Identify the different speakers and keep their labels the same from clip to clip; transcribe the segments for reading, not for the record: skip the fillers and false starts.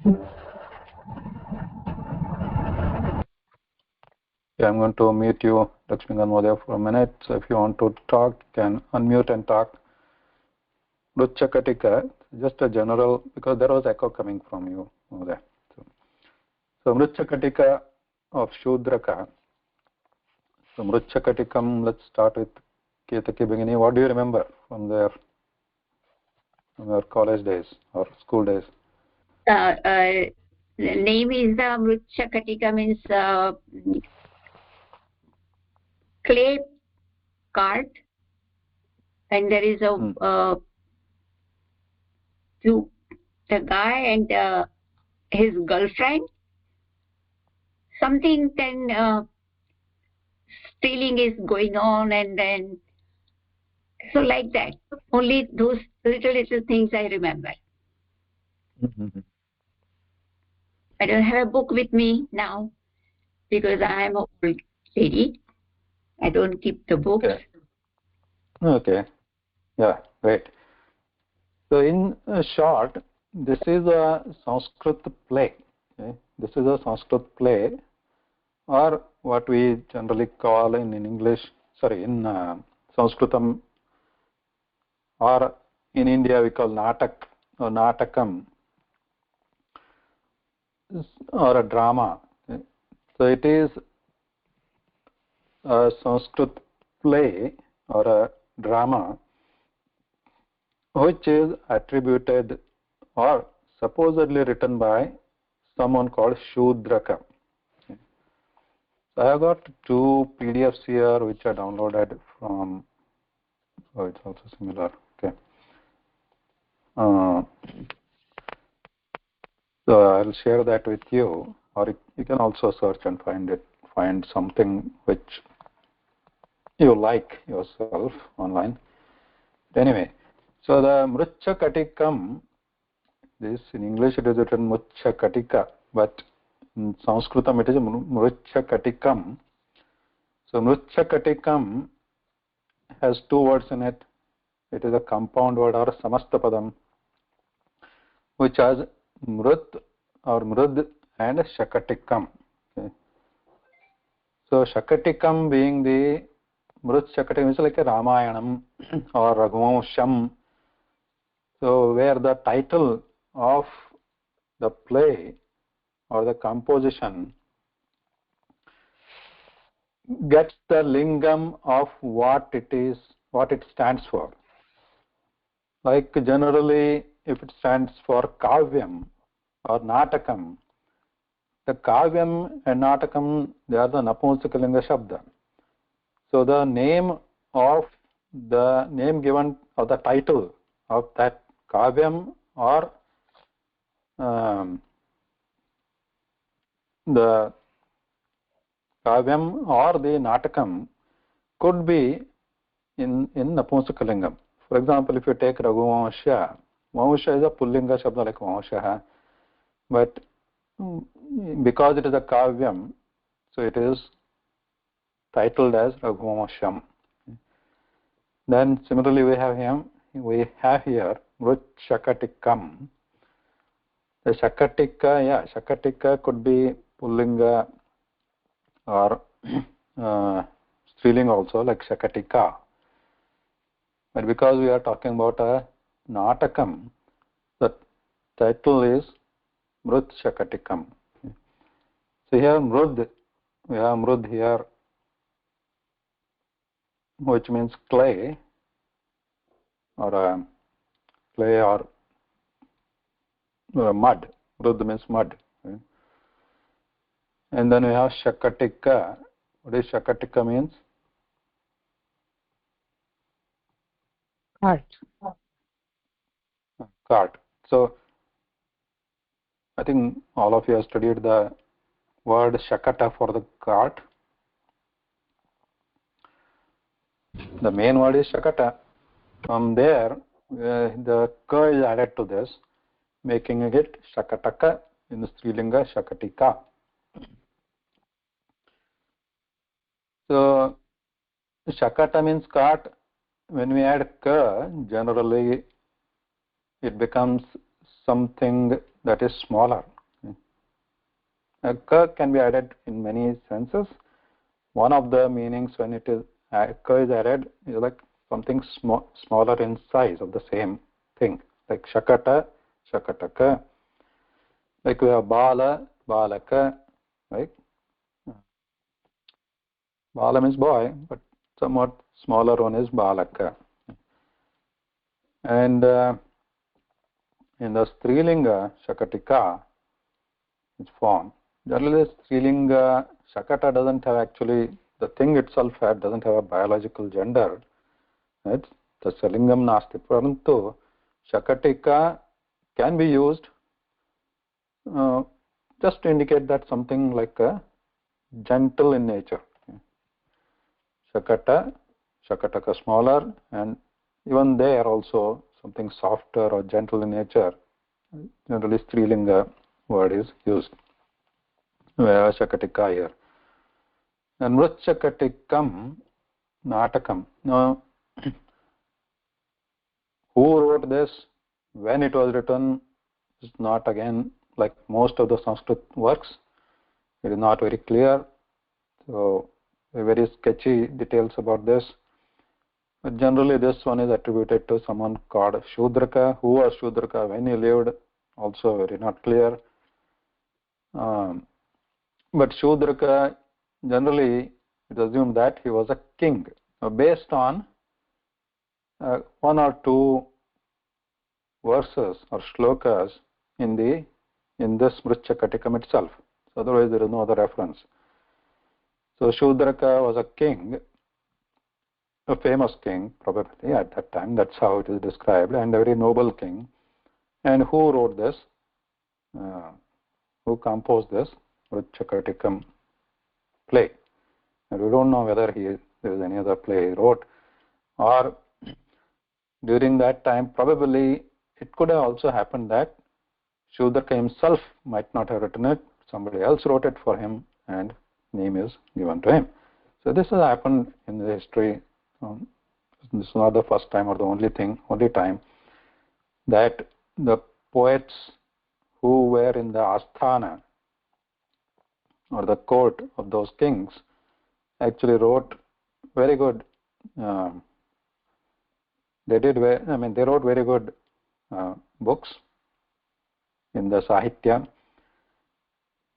Speaker 1: Yeah, I'm going to mute you, Lakshmi Ganwadaya, for a minute. So if you want to talk, you can unmute and talk. Mricchakatika, just a general, because there was echo coming from you over there. So Mricchakatika of Sudraka. So Mricchakatikam, let's start with Ketaki beginning. What do you remember from your college days or school days?
Speaker 2: The name is Mricchakatika, means clay cart, and there is a the guy and his girlfriend. Something then stealing is going on, and then so like that. Only those little things I remember. I don't have a book with me now because I am an old lady. I don't keep the books.
Speaker 1: Okay. Yeah, great. So in short, this is a Sanskrit play. Okay? This is a Sanskrit play, or what we generally call in English, in Sanskritam, or in India we call Natak or Natakam, or a drama. Okay? So it is a Sanskrit play or a drama which is attributed or supposedly written by someone called Sudraka. Okay. So I have got two PDFs here which are downloaded from, oh, it's also similar. Okay. So I'll share that with you, or you can also search and find something which you like yourself online. Anyway, so the Mricchakatikam, this in English it is written Mricchakatika, but in Sanskritam it is Mricchakatikam. So Mricchakatikam has two words in it. It is a compound word or samastapadam, which has mrut or mrud and shakatikam. Okay. So shakatikam being the Mricchakatikam is like a Ramayanam or Raghuvansham. So where the title of the play or the composition gets the lingam of what it stands for. Like generally, if it stands for kavyam or natakam, the kavyam and natakam, they are the napumsakalinga shabda. So the name given or the title of that kavyam or the kavyam or the natakam could be in Napunskalingam. For example, if you take Raghuvanshya, Vanshya is a Pullinga Shabda like Vanshaha, but because it is a Kavyam, so it is titled as Raghuvansham. Then similarly we have here Mricchakatikam. The Shakatika could be Pullinga or Strilinga also, like Shakatika. But because we are talking about a Natakam, the title is Mricchakatikam. So here Mrud, we have Mrud here, which means clay, or clay or mud. Mrud means mud. Okay. And then we have Shakatika. What is Shakatika means? Cart. So I think all of you have studied the word Shakata for the cart. The main word is Shakata. From there, the ka is added to this, making it Shakataka in the Strilinga Shakatika. So Shakata means cart. When we add ka, generally it becomes something that is smaller. Ka can be added in many senses. One of the meanings when it is ka is added is like something smaller in size of the same thing, like shakata, shakataka. Like we have bala, balaka, right? Bala means boy, but somewhat smaller one is balaka. And in the Strilinga, shakatika is formed. Generally, Strilinga, shakata doesn't have actually, the thing itself doesn't have a biological gender. Right? The Lingam nasti. Parantu, shakatika can be used uh, just to indicate that something like a gentle in nature. Shakata, shakataka smaller, and even there also something softer or gentle in nature. Generally, Strilinga word is used. Shakatika here. And Mricchakatikam, Natakam. Now, who wrote this, when it was written, is not again like most of the Sanskrit works. It is not very clear. So, very sketchy details about this. But generally, this one is attributed to someone called Sudraka. Who was Sudraka, when he lived, also very not clear. But Sudraka, generally, it is assumed that he was a king. Based on one or two verses or shlokas in this Mricchakatikam itself. So otherwise, there is no other reference. So Sudraka was a king, a famous king, probably at that time. That's how it is described, and a very noble king. And who wrote this? Who composed this Mricchakatikam play? And we don't know whether there is any other play he wrote, or during that time, probably it could have also happened that Sudraka himself might not have written it. Somebody else wrote it for him, and name is given to him. So this has happened in the history. This is not the first time or the only time that the poets who were in the asthana or the court of those kings actually wrote very good. They wrote very good books in the Sahitya,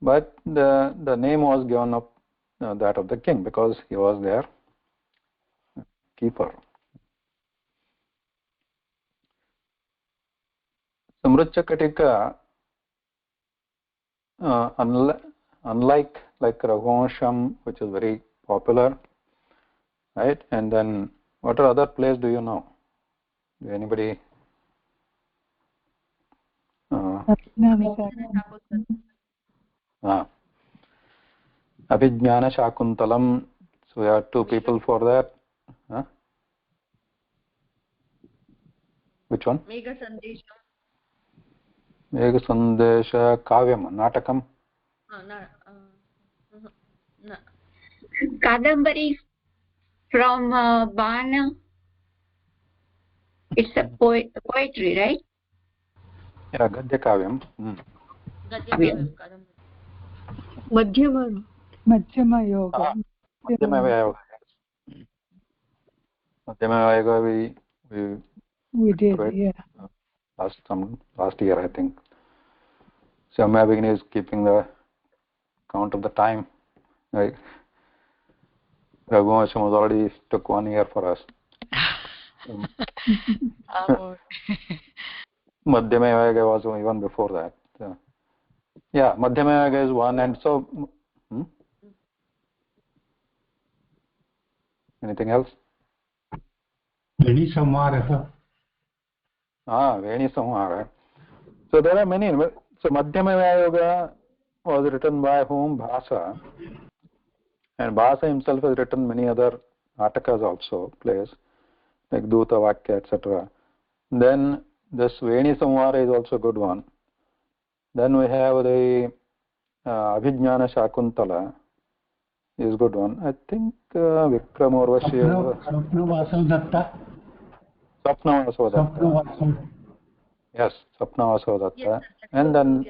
Speaker 1: but the name was given up that of the king because he was their keeper. So Mricchakatika, unlike like Raghuvansham, which is very popular, right? And then what are other plays do you know? Do anybody? Abhijnana Shakuntalam. So we have two people for that. Which one?
Speaker 3: Megha Sandesha.
Speaker 1: Megha Sandesha Kavyam, Natakam.
Speaker 2: Kadambari from Bana. It's a poetry, right?
Speaker 1: Yeah, Gadya Kavyam.
Speaker 4: Madhyama Yoga.
Speaker 1: Madhyama Yoga
Speaker 4: we did, yeah.
Speaker 1: Last year, I think. So Mavigni is keeping the count of the time. Right? Raghuvansham was already took 1 year for us. Madhyama Yoga was even before that. So, yeah, Madhyama Yoga is one, and so. Anything else?
Speaker 5: Veni Samhara.
Speaker 1: Veni Samhara. So there are many. So Madhyama Yoga was written by whom? Bhasha. And Bhasha himself has written many other natakas also, plays, like Duta Vakya, etc. Then this Veni Samhara is also a good one. Then we have the Abhijnana Shakuntala is good one. I think Vikram Urvashi. Sapnavasavadatta. Yes, Sapnavasavadatta. And then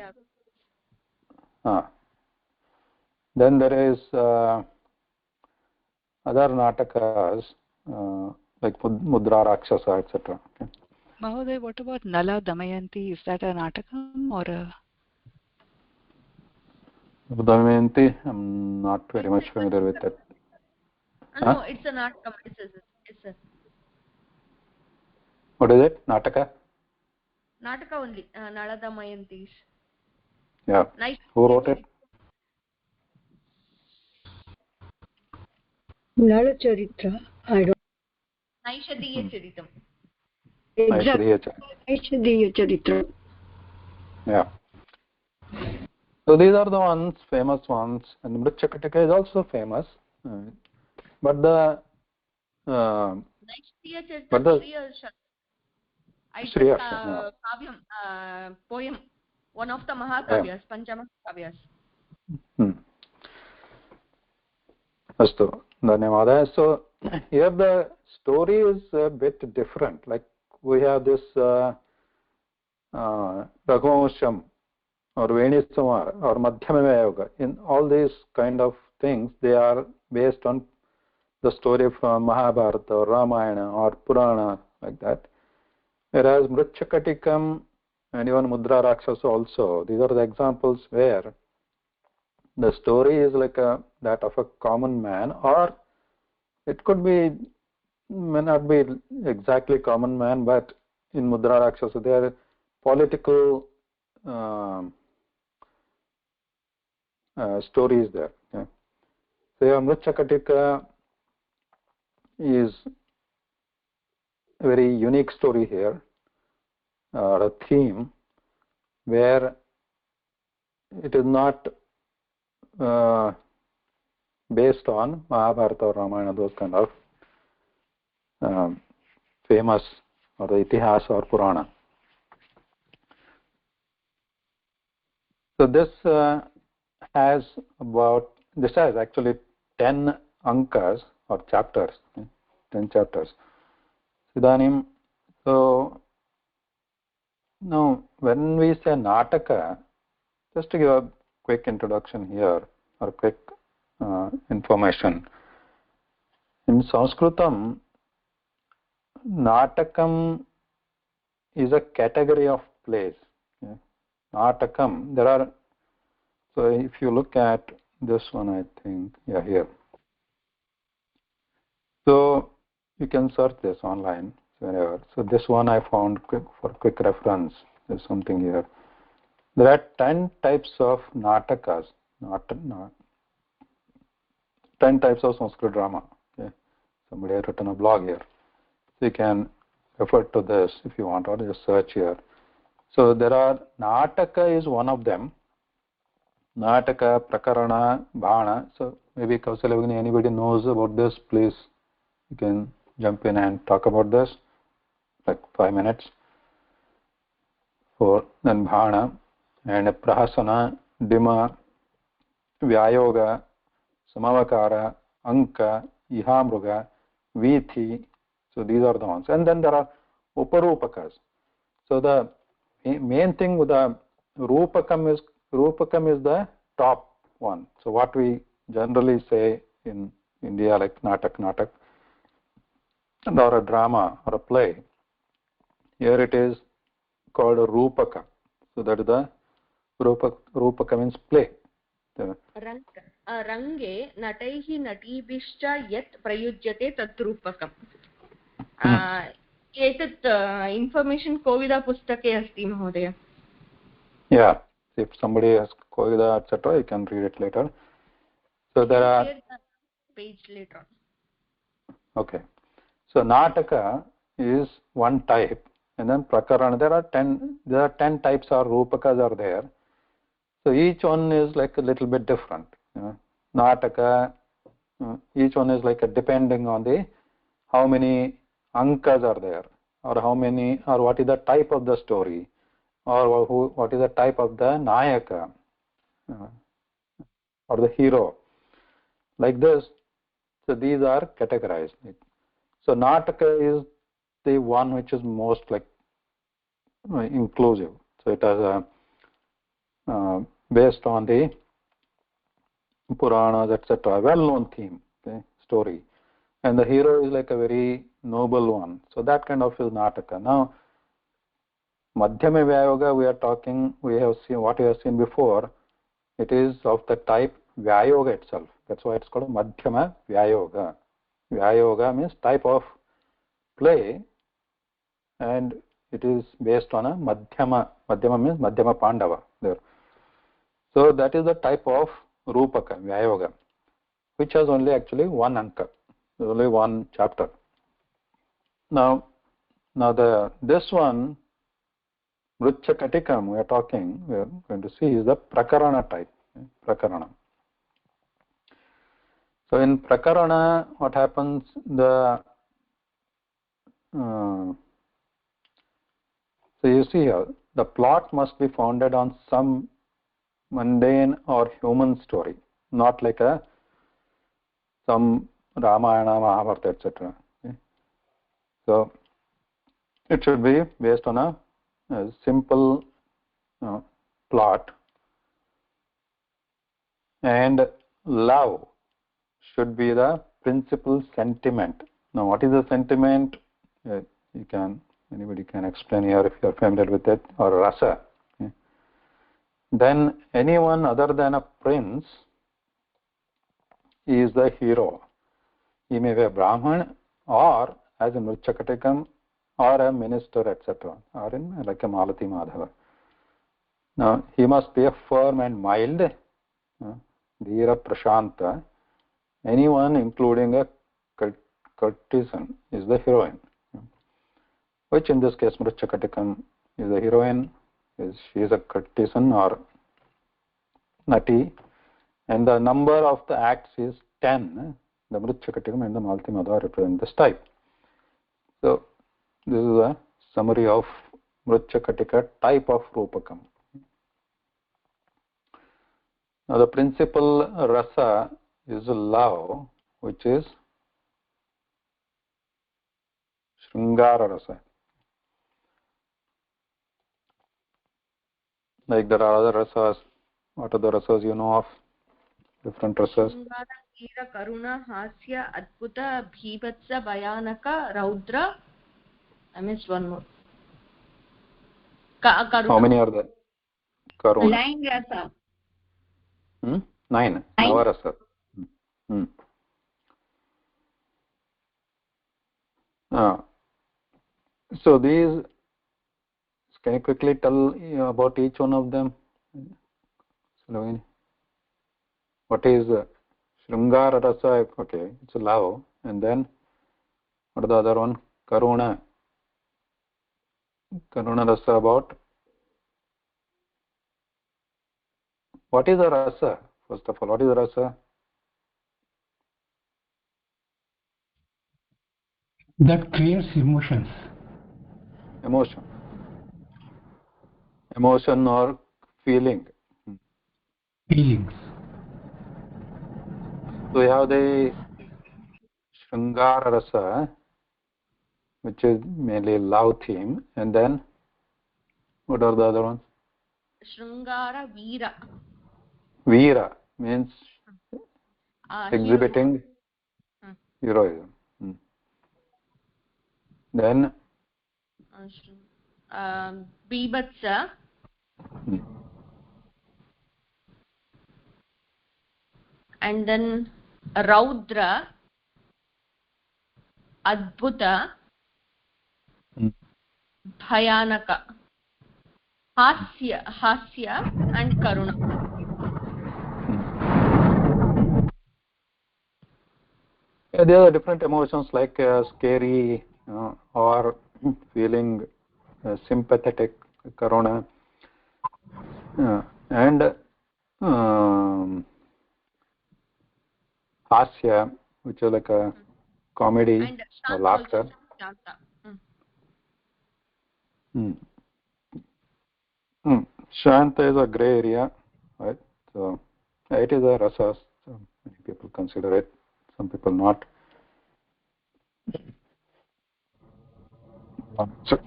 Speaker 1: Then there is other natakas like Mudra Rakshasa, etc. Okay.
Speaker 4: Mahoday, what about Nala Damayanti? Is that a natakam or a...
Speaker 1: Damayanti, I'm not very much familiar with that.
Speaker 3: No, it's a natakam. It's a
Speaker 1: What is it? Nataka?
Speaker 3: Nataka only. Nala Damayantis.
Speaker 1: Yeah.
Speaker 3: Nice.
Speaker 1: Who wrote it?
Speaker 2: Nala Charitra. I don't.
Speaker 3: Naishadhiya Charitam.
Speaker 2: Exactly. Naishadhiya Charitra.
Speaker 1: Yeah. So these are the ones, famous ones, and Mricchakatikam is also famous. But the
Speaker 3: Naishadhiya Charitam, Shriya Kavyam, poem, one of the Mahakavyas, Panchama Kavyas.
Speaker 1: Astu, dhanyawada. So here the story is a bit different. Like we have this Raghuvansham or Venisamar or Madhyamaya Yoga. In all these kind of things, they are based on the story from Mahabharata or Ramayana or Purana, like that. Whereas Mricchakatikam and even Mudra Rakshasa also, these are the examples where the story is like that of a common man, or it could be, may not be exactly common man, but in Mudra Rakshasa there are political stories there. Yeah. So Mricchakatika is a very unique story here, a theme where it is not based on Mahabharata or Ramayana, those kind of famous, or the Itihas or Purana. So this has actually 10 ankas or chapters, 10 chapters. Sidanim, so now when we say Nataka, just to give a quick introduction here, or quick information. In Sanskritam, Natakam is a category of plays. Yeah. Natakam, there are, so if you look at this one, I think, yeah, here. So you can search this online wherever. So this one I found for quick reference. There's something here. There are 10 types of natakas, 10 types of Sanskrit drama. Okay. Somebody has written a blog here. So you can refer to this if you want, or just search here. So there are, Nataka is one of them. Nataka, Prakarana, Bhana. So maybe Kausalya, anybody knows about this, please, you can jump in and talk about this, like 5 minutes. For then Bhana, and Prahasana, Dima, Vyayoga, Samavakara, Anka, Ihamruga, Vithi. So these are the ones. And then there are Uparupakas. So the main thing with the Rupakam is the top one. So what we generally say in India, like Natak, or a drama or a play, here it is called a Rupaka. So that is the Rupaka means play.
Speaker 3: Range nataihi natibhischa yat prayujyate tat Rupakam. एतत् information कोविदा पुस्तके अस्ति महोदय.
Speaker 1: Yeah, if somebody has Kovida, etc., you can read it later. So there are
Speaker 3: page later on.
Speaker 1: Okay. So Nataka is one type, and then Prakarana. There are 10 types of Rupakas are there. So each one is like a little bit different. Nataka, each one is like depending on the how many ankas are there, or how many, or what is the type of the story, or what is the type of the Nayaka, or the hero. Like this, so these are categorized. So Nataka is the one which is most like inclusive. So it has based on the Puranas, etc. Well-known theme, okay, story, and the hero is like a very noble one. So that kind of is Nataka. Now, Madhyama Vyayoga, we are talking, we have seen what we have seen before. It is of the type Vyayoga itself. That's why it's called Madhyama Vyayoga. Vyayoga means type of play, and it is based on a Madhyama. Madhyama means Madhyama Pandava there. So that is the type of Rupaka, Vyayoga, which has only actually one anka, only one chapter. Now this one, Mricchakatikam, we are going to see is the Prakarana type. Prakarana. So in Prakarana, what happens? So you see here, the plot must be founded on some mundane or human story, not like some Ramayana, Mahabharata, etc. Okay? So it should be based on a simple plot, and love should be the principal sentiment. Now, what is the sentiment? Anybody can explain here if you are familiar with it, or rasa. Okay? Then anyone other than a prince is the hero. He may be a Brahman, or as in Mricchakatikam, or a minister, etc., or in like a Malati Madhava. Now, he must be a firm and mild, Dhira Prashanta. Anyone, including a courtesan, is the heroine. Which in this case, Mricchakatikam is the heroine. She is a courtesan or nati, and the number of the acts is 10. The Mricchakatikam and the Malati Madhava represent this type. So this is a summary of Mricchakatika type of Rupakam. Now the principal rasa is love, which is Sringara rasa. Like there are other rasas. What are the rasas you know of? Different rasas.
Speaker 3: Shringara, Veera, Karuna, Hasya, Adbhuta, Bhibatsa, Bhayanaka, Raudra. I missed one more. Karuna.
Speaker 1: How many are there? Karuna.
Speaker 2: 9 rasa.
Speaker 1: 9. Navarasa. So these, can you quickly tell about each one of them? What is Sringara rasa? Okay, it's love. And then what is the other one? Karuna. Karuna rasa about? What is the rasa? First of all, what is the rasa?
Speaker 5: That creates emotions.
Speaker 1: Emotion or feeling.
Speaker 5: Feelings.
Speaker 1: So we have the Sringara rasa, which is mainly love theme, and then what are the other ones?
Speaker 3: Shringara, Veera.
Speaker 1: Veera means exhibiting heroism. Then
Speaker 3: Bhibatsa. And then Raudra, Adbhuta, Bhayanaka, Hasya and Karuna.
Speaker 1: Yeah, there are different emotions like scary or feeling sympathetic, karuna, and hasya, which is like a comedy
Speaker 3: and
Speaker 1: or laughter. Shanta is a gray area, right? So it is a rasa. So many people consider it, some people not. So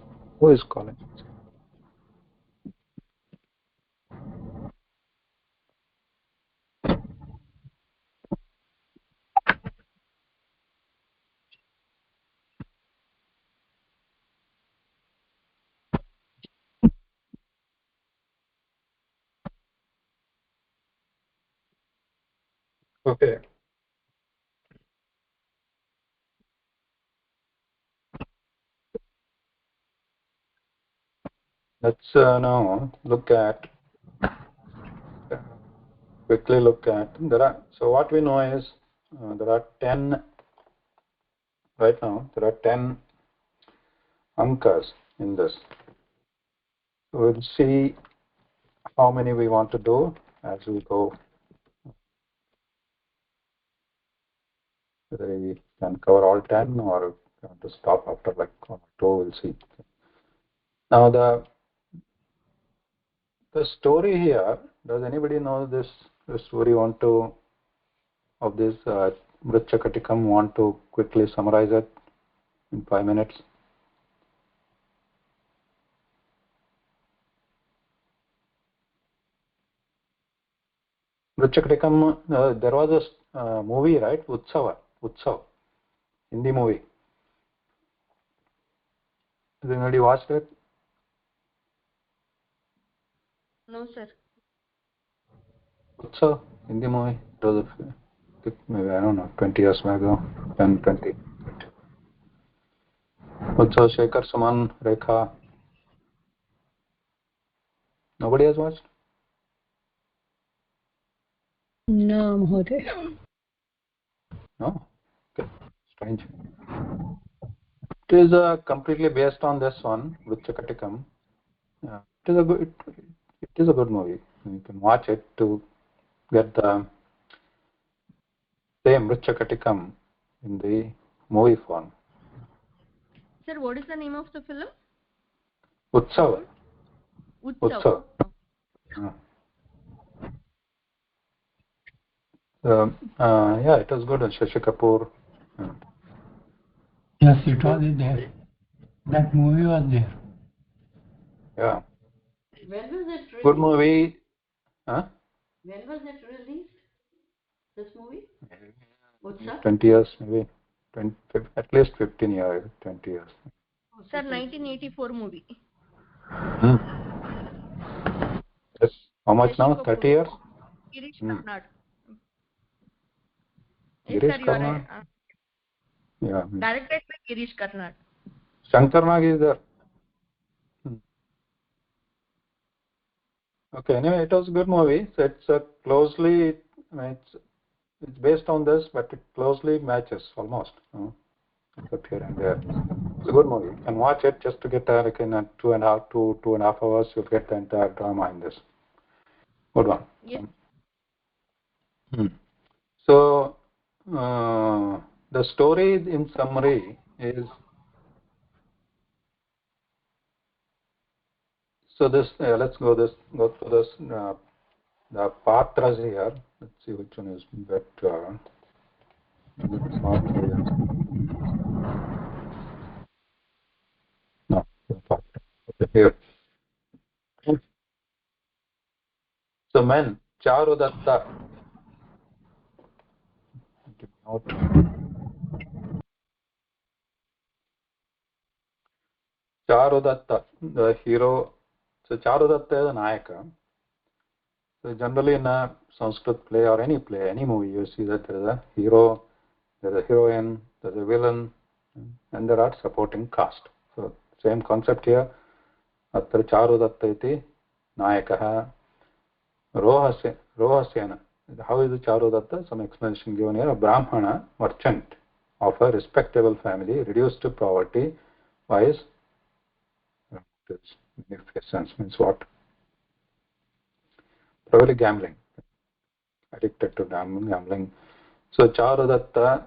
Speaker 1: who is calling? Okay. Let's now quickly look at so what we know is there are 10 right now. There are 10 ankas in this. So we'll see how many we want to do as we go. Whether we can cover all 10 or we want to stop after like 1 or 2, we'll see. Now the story here, does anybody know this the story of this Mricchakatikam? Want to quickly summarize it in 5 minutes? Mricchakatikam, there was a movie, right? Utsav, Hindi movie. Has anybody watched it?
Speaker 3: No, sir.
Speaker 1: Utsav, Hindi movie. It was maybe, I don't know, 20 years ago, 10, 20. Utsav, Shekhar, Suman, Rekha. Nobody has watched?
Speaker 6: No, Mahoday.
Speaker 1: No? Okay. Strange. It is completely based on this one, Mricchakatikam. Yeah. It is a good movie. You can watch it to get the same Mricchakatikam in the movie form.
Speaker 3: Sir, what is the name of the film?
Speaker 1: Utsav.
Speaker 3: Utsav.
Speaker 1: Yeah. Yeah, it was good. Shashi Kapoor. Yeah.
Speaker 5: Yes, it was there. That movie was there.
Speaker 1: Yeah.
Speaker 7: When was it released?
Speaker 1: Good movie. Huh?
Speaker 7: When was it released? This movie? Utsav?
Speaker 1: 20 years, maybe. 20, at least 15 years, 20 years.
Speaker 3: Sir, 1984 movie.
Speaker 1: Yes. How much
Speaker 3: Shashi
Speaker 1: now?
Speaker 3: Kapoor.
Speaker 1: 30 years?
Speaker 3: Girish Karnad. Yes,
Speaker 1: Girish
Speaker 3: sir, you are
Speaker 1: Karnad?
Speaker 3: right.
Speaker 1: Yeah.
Speaker 3: Directed by Girish Karnad.
Speaker 1: Shankar Nag is there. Okay, anyway, it was a good movie. So it's it's based on this, but it closely matches almost. Except here and there. It's a good movie. You can watch it just to get like in 2.5 hours. You'll get the entire drama in this. Good one.
Speaker 3: Yes.
Speaker 1: So the story in summary is, so this let's go through this the patras here. Let's see which one is better. No, okay, here. So men, Charudatta. Charudatta, the hero. So Charudatta is an Nayaka. So generally in a Sanskrit play or any play, any movie, you see that there is a hero, there is a heroine, there is a villain, and there are supporting cast. So same concept here. Atra Charudatta iti Nayakah Rohasyana. How is the Charudatta? Some explanation given here. A Brahmana merchant of a respectable family reduced to poverty by his sense means what? Probably gambling. Addicted to gambling. So Charudatta,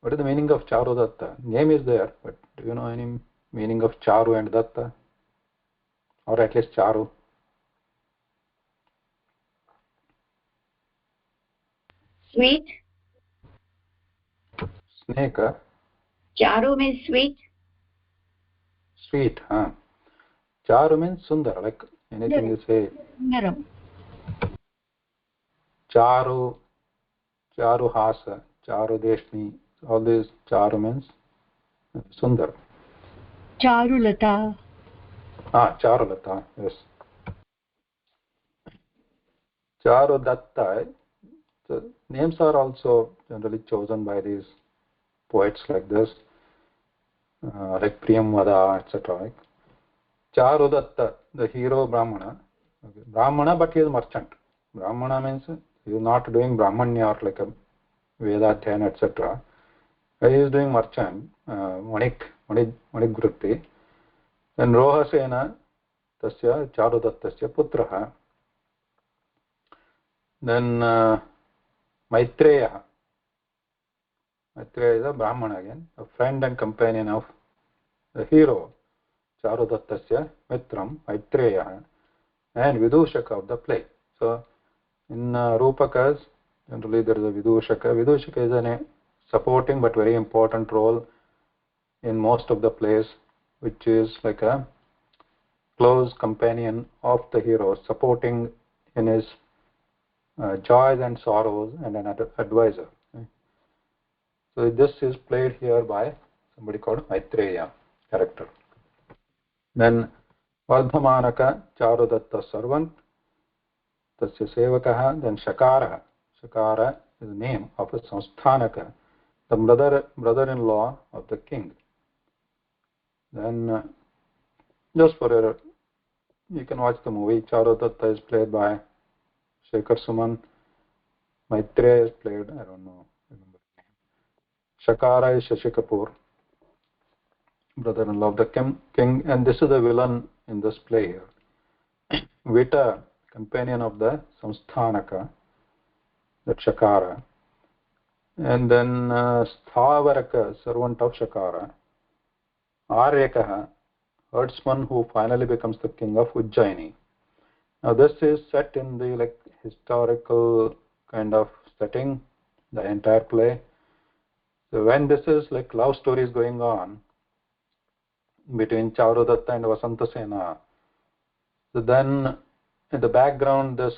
Speaker 1: what is the meaning of Charudatta? Name is there, but do you know any meaning of Charu and Datta? Or at least Charu?
Speaker 2: Sweet.
Speaker 1: Snake,
Speaker 2: Charu means sweet.
Speaker 1: sweet, huh? Charu means Sundar, like anything you say.
Speaker 6: Naram.
Speaker 1: Charu, Charu Hasa, Charu Deshni, all these Charu means Sundar.
Speaker 6: Charulata.
Speaker 1: Charulata, yes. Charu Datta. The names are also generally chosen by these poets like this, like Priyamvada, etc. Like Charudatta, the hero Brahmana. Okay. Brahmana, but he is merchant. Brahmana means he is not doing Brahmanya or like a Vedathyana, etc. He is doing merchant, Manik Vritti. Then Rohasena, tasya Charudattasya putraha. Then Maitreya. Maitreya is a Brahmana again, a friend and companion of the hero. Charudattasya Mitram, Maitreya, and Vidushaka of the play. So in Rupakas, generally there is a Vidushaka. Vidushaka is a supporting but very important role in most of the plays, which is like a close companion of the hero, supporting in his joys and sorrows, and an advisor. So this is played here by somebody called Maitreya character. Then Vardhamanaka Charudatta servant, tasya sevakah. Then Shakara. Shakara is the name of a Samsthanaka, the brother-in-law of the king. Then just for your, you can watch the movie. Charudatta is played by Shekhar Suman. Maitreya is played, I don't know, remember. Shakara is Shashi Kapoor, brother-in-law of the king, and this is the villain in this play here. Vita, companion of the Samsthanaka, that Shakara. And then Sthavaraka, servant of Shakara. Aryakaha, herdsman who finally becomes the king of Ujjaini. Now this is set in the like historical kind of setting, the entire play. So when this is like love stories going on between Charudatta and Vasantasena, so then in the background this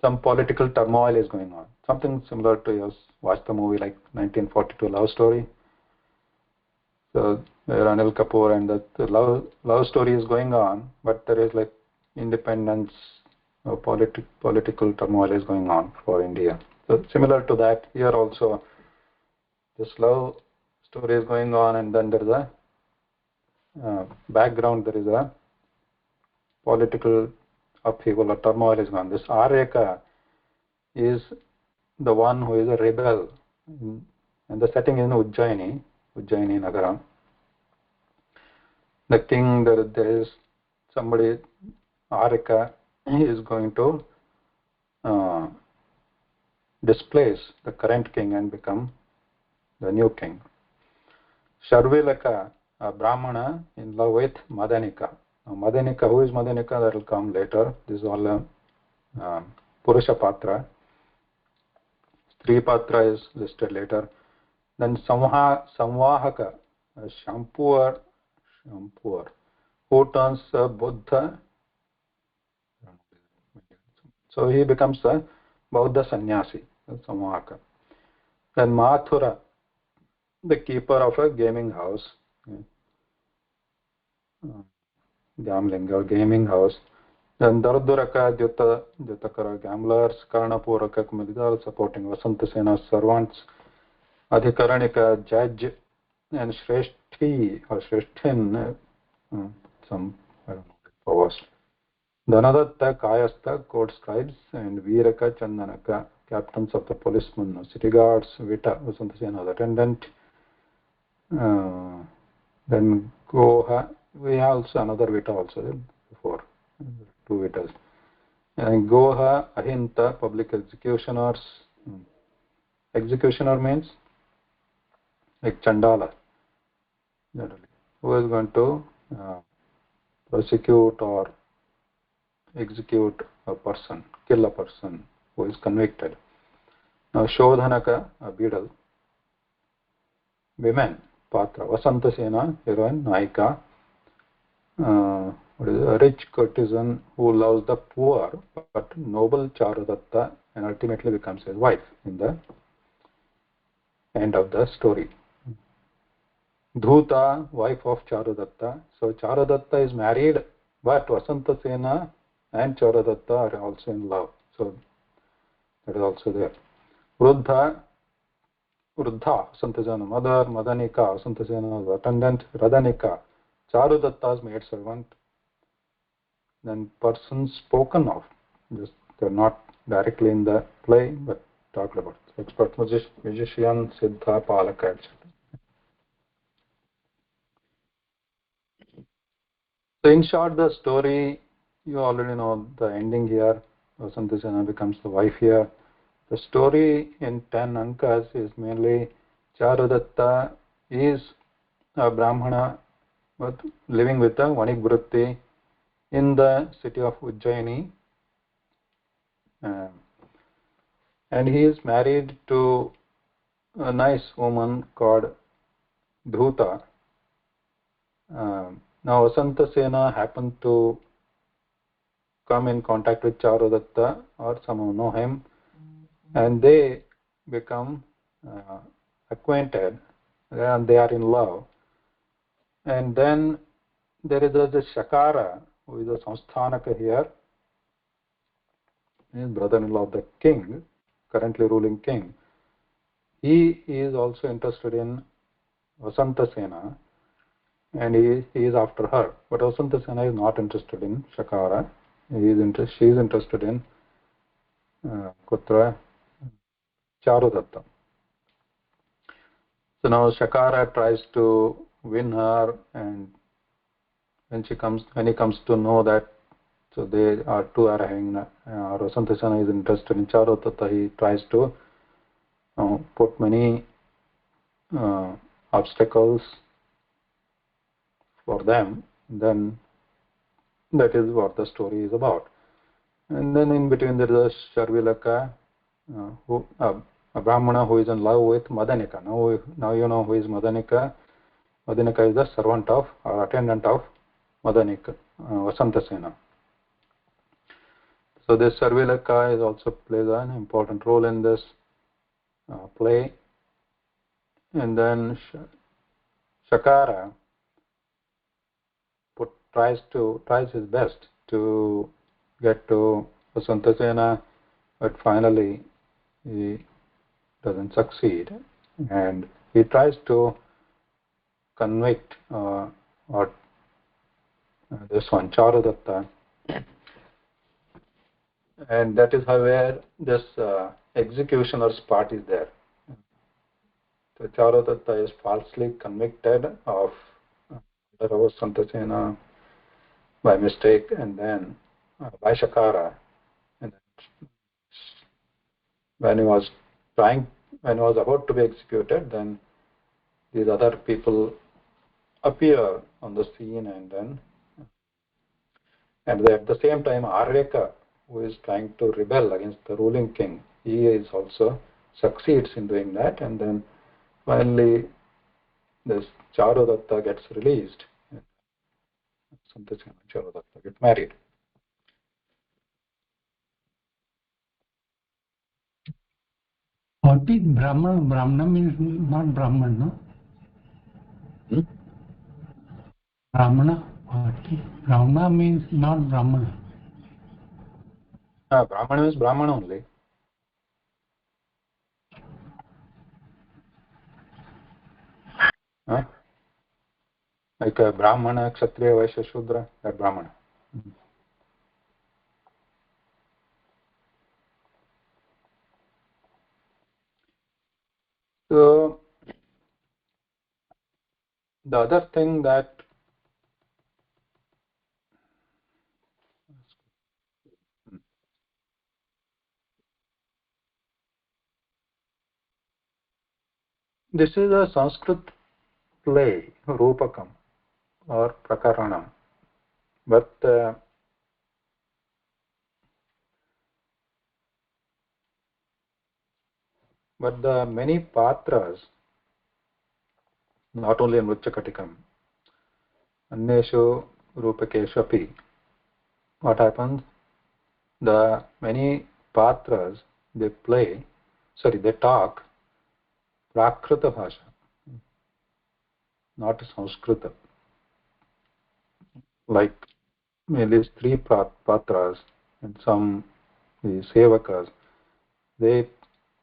Speaker 1: some political turmoil is going on. Something similar to you watch the movie like 1942 Love Story. So where Anil Kapoor and the love story is going on, but there is like independence, political turmoil is going on for India. So similar to that, here also this love story is going on, and then there is a background, there is a political upheaval or turmoil is going on. This Aryaka is the one who is a rebel, and the setting is in Ujjaini Nagara. The king, there is somebody, Arika, is going to displace the current king and become the new king. Sharvilaka, a Brahmana in love with Madanika. Now, Madanika, who is Madanika? That will come later. This is all Purusha Patra. Stri Patra is listed later. Then Samvahaka, a Shampuar, who turns Buddha. So he becomes a Bodha sannyasi, Samvahaka. Then Mathura, the keeper of a gaming house, gambling or gaming house. Then Darduraka, Dyatakara, gamblers, Karnapuraka, Kumidal, supporting Vasantasena's servants, Adhikaranika, judge, and Shreshthi or Shreshtin, some, I don't know, powers. Dhanadatta, Kayastha, court scribes, and Viraka, Chandanaka, captains of the policemen, city guards, Vita, Vasantasena, the attendant. Then Goha, we have also another Vita also before, two Vitas. And Goha, Ahinta, public executioners. Executioner means like Chandala, generally, who is going to prosecute or execute a person, kill a person who is convicted. Now Shodhanaka, a beadle. Women, Patra, Vasantasena, heroine, Naika, what is a rich courtesan who loves the poor, but noble Charudatta, and ultimately becomes his wife in the end of the story. Dhuta, wife of Charudatta. So Charudatta is married, but Vasantasena and Charudatta are also in love. So that is also there. Vruddha, Vasantacena, mother, Madanika, Vasantacena's attendant, Radanika, Charudatta's maidservant. Then persons spoken of, just they're not directly in the play, but talked about. Expert musician, Siddha, Palaka, etc. So in short, the story, you already know the ending here. Vasantasena becomes the wife here. The story in 10 ankas is mainly Charudatta is a Brahmana but living with a Vanik Vritti in the city of Ujjaini. And he is married to a nice woman called Dhuta. Now Vasantasena happened to come in contact with Charudatta or somehow know him, and they become acquainted and they are in love. And then there is this Shakara, who is a Samsthanaka here, his brother-in-law of the king, currently ruling king. He is also interested in Vasantasena, and he is after her. But Vasantasena is not interested in Shakara. She is interested in Kutra, Charudatta. So now Shakara tries to win her, and when he comes to know that so they are two are having Vasantasena is interested in Charudatta, he tries to put many obstacles for them. Then that is what the story is about. And then in between there is a Sharvilaka, a Brahmana who is in love with Madanika. Now you know who is Madanika. Madanika is the servant of or attendant of Madanika, Vasantasena. So this Sarvilaka is also plays an important role in this play. And then Shakara tries his best to get to Vasantasena, but finally he doesn't succeed, and he tries to convict this one Charudatta, and that is how where this executioner's part is there. So Charudatta is falsely convicted of Vasantasena by mistake, and then by Shakara. And when he was about to be executed, then these other people appear on the scene, and at the same time Aryaka, who is trying to rebel against the ruling king, he is also succeeds in doing that, and then finally this Charudatta gets released. Santasena and Charudatta get married.
Speaker 5: What is Brahmana? Brahmana means not Brahman, no? Brahmana. Brahmana means not Brahman.
Speaker 1: Brahmana means Brahmana only. Like a Brahmana, Kshatriya, Vaishya, Shudra, that Brahmana. So the other thing that this is a Sanskrit play, Rupakam or Prakaranam, but the many patras, not only in Mricchakatikam, Anneshu Rupakeshu api, what happens? The many patras they talk Prakrita Bhasha, not Sanskrita. Like at least three patras and some the sevakas, they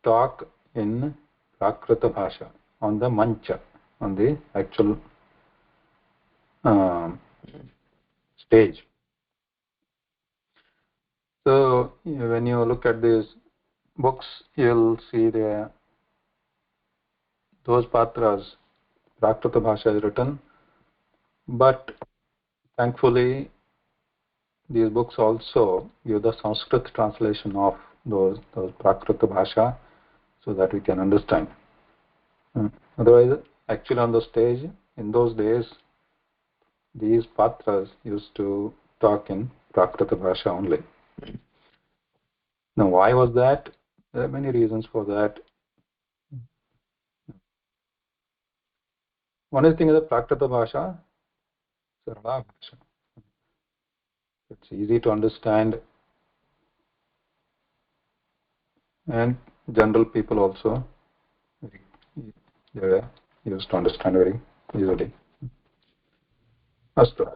Speaker 1: talk in Prakrita Bhasha, on the mancha, on the actual stage. So when you look at these books, you'll see those patras, Prakrita Bhasha is written, but thankfully these books also give the Sanskrit translation of those Prakrita Bhasha so that we can understand. Otherwise, actually on the stage, in those days, these patras used to talk in Prakrita Bhasha only. Now, why was that? There are many reasons for that. One thing is the Prakrita Bhasha, Sarala Bhasha. It's easy to understand, and general people also, they used to understand very easily. Astu.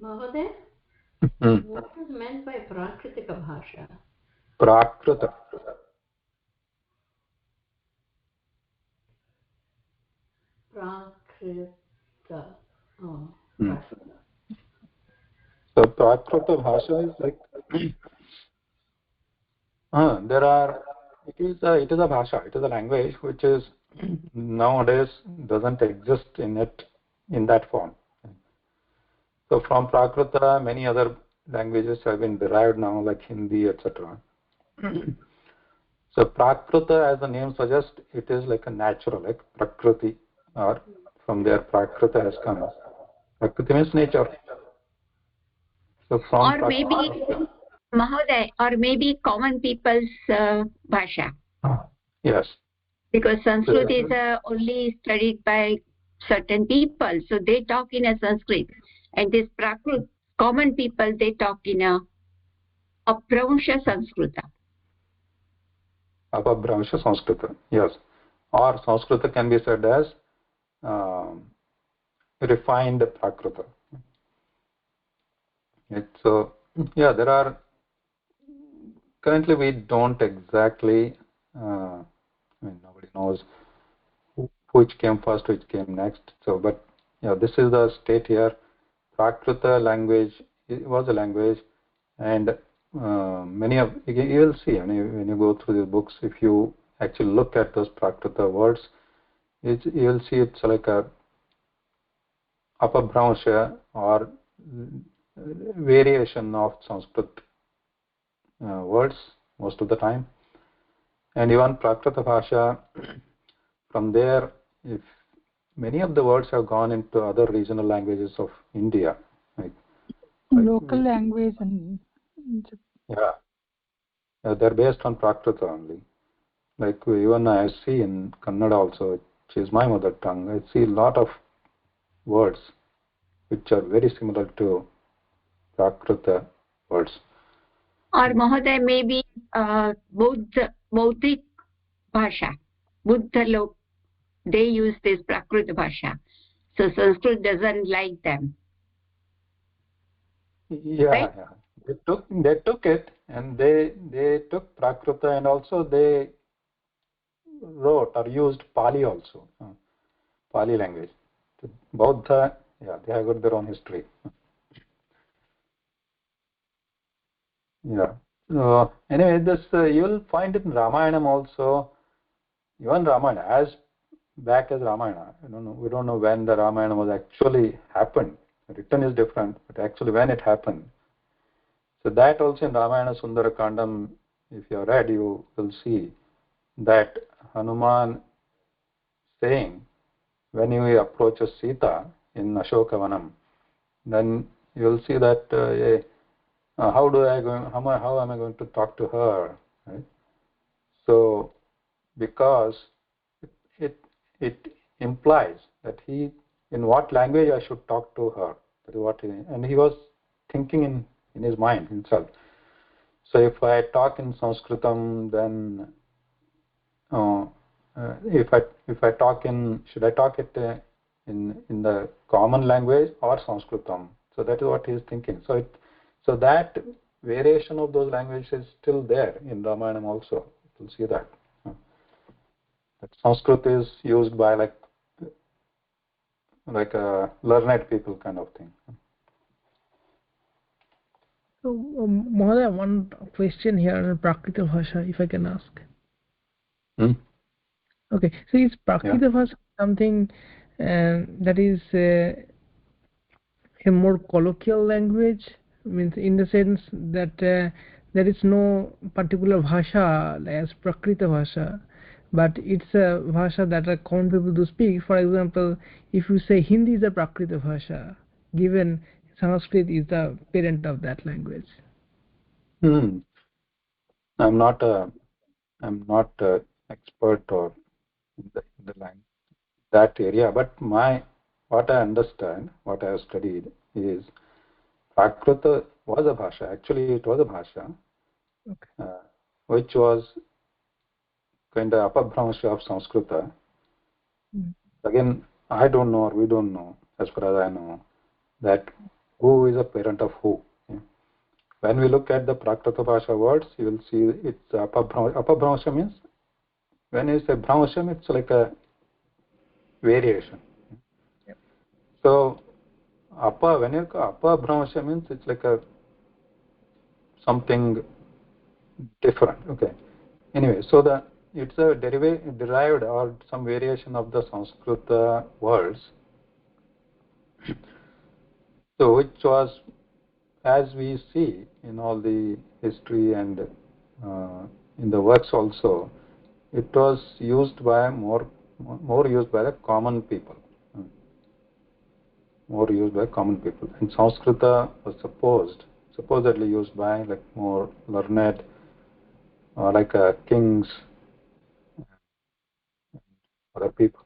Speaker 7: Mahoday, what is meant by Prakritika Bhasha?
Speaker 1: Prakrita.
Speaker 7: Prakrita. Oh,
Speaker 1: Prakrita. So Prakrita Bhasha is like there are. It is a bhasha. It is a language which is nowadays doesn't exist in that form. So from Prakrita, many other languages have been derived now, like Hindi, etc. So Prakrita, as the name suggests, it is like a natural, like Prakriti, or from there Prakrita has come. Prakriti means nature. So from
Speaker 2: Or maybe, Mahoday, or maybe common people's bhasha.
Speaker 1: Yes.
Speaker 2: Because Sanskrit is only studied by certain people, so they talk in a Sanskrit. And this Prakrit, common people, they talk in a Apramsha Sanskrita.
Speaker 1: Apabhramsha Sanskrita, yes. Or Sanskrita can be said as refined Prakrita. So, yeah, there are, currently we don't exactly, nobody knows which came first, which came next. So, but yeah, this is the state here. Prakrita language, it was a language, and many of, you will see, when you go through these books, if you actually look at those Prakrita words, you will see it's like a apabhramsha or variation of Sanskrit words most of the time. And even Prakrita Bhasha, from there, if many of the words have gone into other regional languages of India.
Speaker 4: Local language and
Speaker 1: yeah, they're based on Prakrita only. Like even I see in Kannada also, which is my mother tongue, I see a lot of words which are very similar to Prakrita words.
Speaker 2: Or Mahoday, maybe Bauddhic bhasha. Buddha lok, they use this Prakrit bhasha. So Sanskrit doesn't like them.
Speaker 1: Yeah,
Speaker 2: right?
Speaker 1: yeah. They took it, and they took Prakrita, and also they wrote or used Pali also, Pali language. Bodha, yeah, they have got their own history. Yeah. So anyway, this you will find it in Ramayana also. Even Ramayana, as back as Ramayana. We don't know when the Ramayana was actually happened. Written is different, but actually when it happened. So that also in Ramayana Sundarakandam, if you have read, you will see that Hanuman saying when he approaches Sita in Ashokavanam, then you will see that how am I going to talk to her? Right? So because it implies that in what language I should talk to her. That is what and he was thinking in his mind himself. So if I talk in Sanskritam, then if I talk should I talk it in the common language or Sanskritam? So that is what he is thinking. So that variation of those languages is still there in Ramayana also. You'll see that. That Sanskrit is used by like learned people kind of thing.
Speaker 8: So, Mahodaya, one question here on Prakrita Bhasha, if I can ask. Okay, so is Prakrita Bhasha something that is a more colloquial language? Means in the sense that there is no particular bhasha as Prakrita Bhasha, but it's a bhasha that are common people to speak. For example, if you say Hindi is a Prakrita Bhasha, given Sanskrit is the parent of that language.
Speaker 1: I'm not a expert or in the language that area, but what I understand, what I have studied is Prakrita was a bhasha. Actually, it was a bhasha, which was kind of apabhramsha of Sanskrita. Again, I don't know, or we don't know, as far as I know, that who is a parent of who. When we look at the Prakrita Bhasha words, you will see it's apabhramsha means, when you say bhramsham, it's like a variation. So, when you apabhramsha means it's like a something different. Okay. Anyway, so it's a derived or some variation of the Sanskrit words. So, which was, as we see in all the history and in the works also, it was used by more used by the common people. More used by common people. And Sanskrita was supposedly used by like more learned like kings, other people.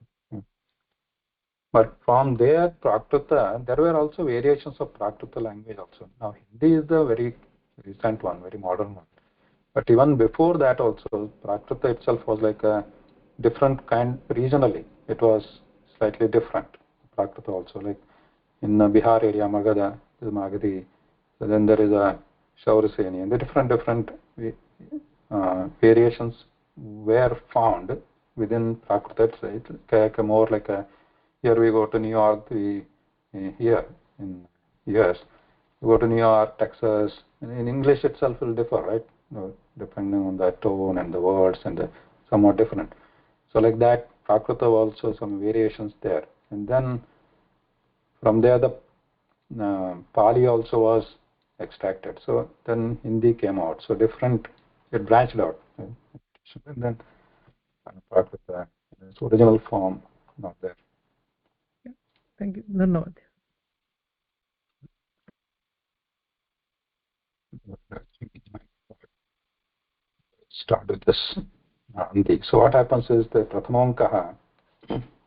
Speaker 1: But from there, Prakrita, there were also variations of Prakrita language also. Now, Hindi is the very recent one, very modern one. But even before that also, Prakrita itself was like a different kind regionally. It was slightly different, Prakrita also. Like in the Bihar area, Magadha, is Magadhi. So then there is a Shauraseni. And the different variations were found within Prakrita. It's like a more like a, here we go to New York, here in US, you go to New York, Texas, and in English itself will differ, right? Depending on the tone and the words and somewhat different. So like that, Prakrita also some variations there. And then from there the Pali also was extracted. So then Hindi came out. So different, it branched out. And then Prakrita in its original form not there.
Speaker 8: Thank you. Dhanavad.
Speaker 1: Start with this Nandi. So what happens is the Prathamankaha,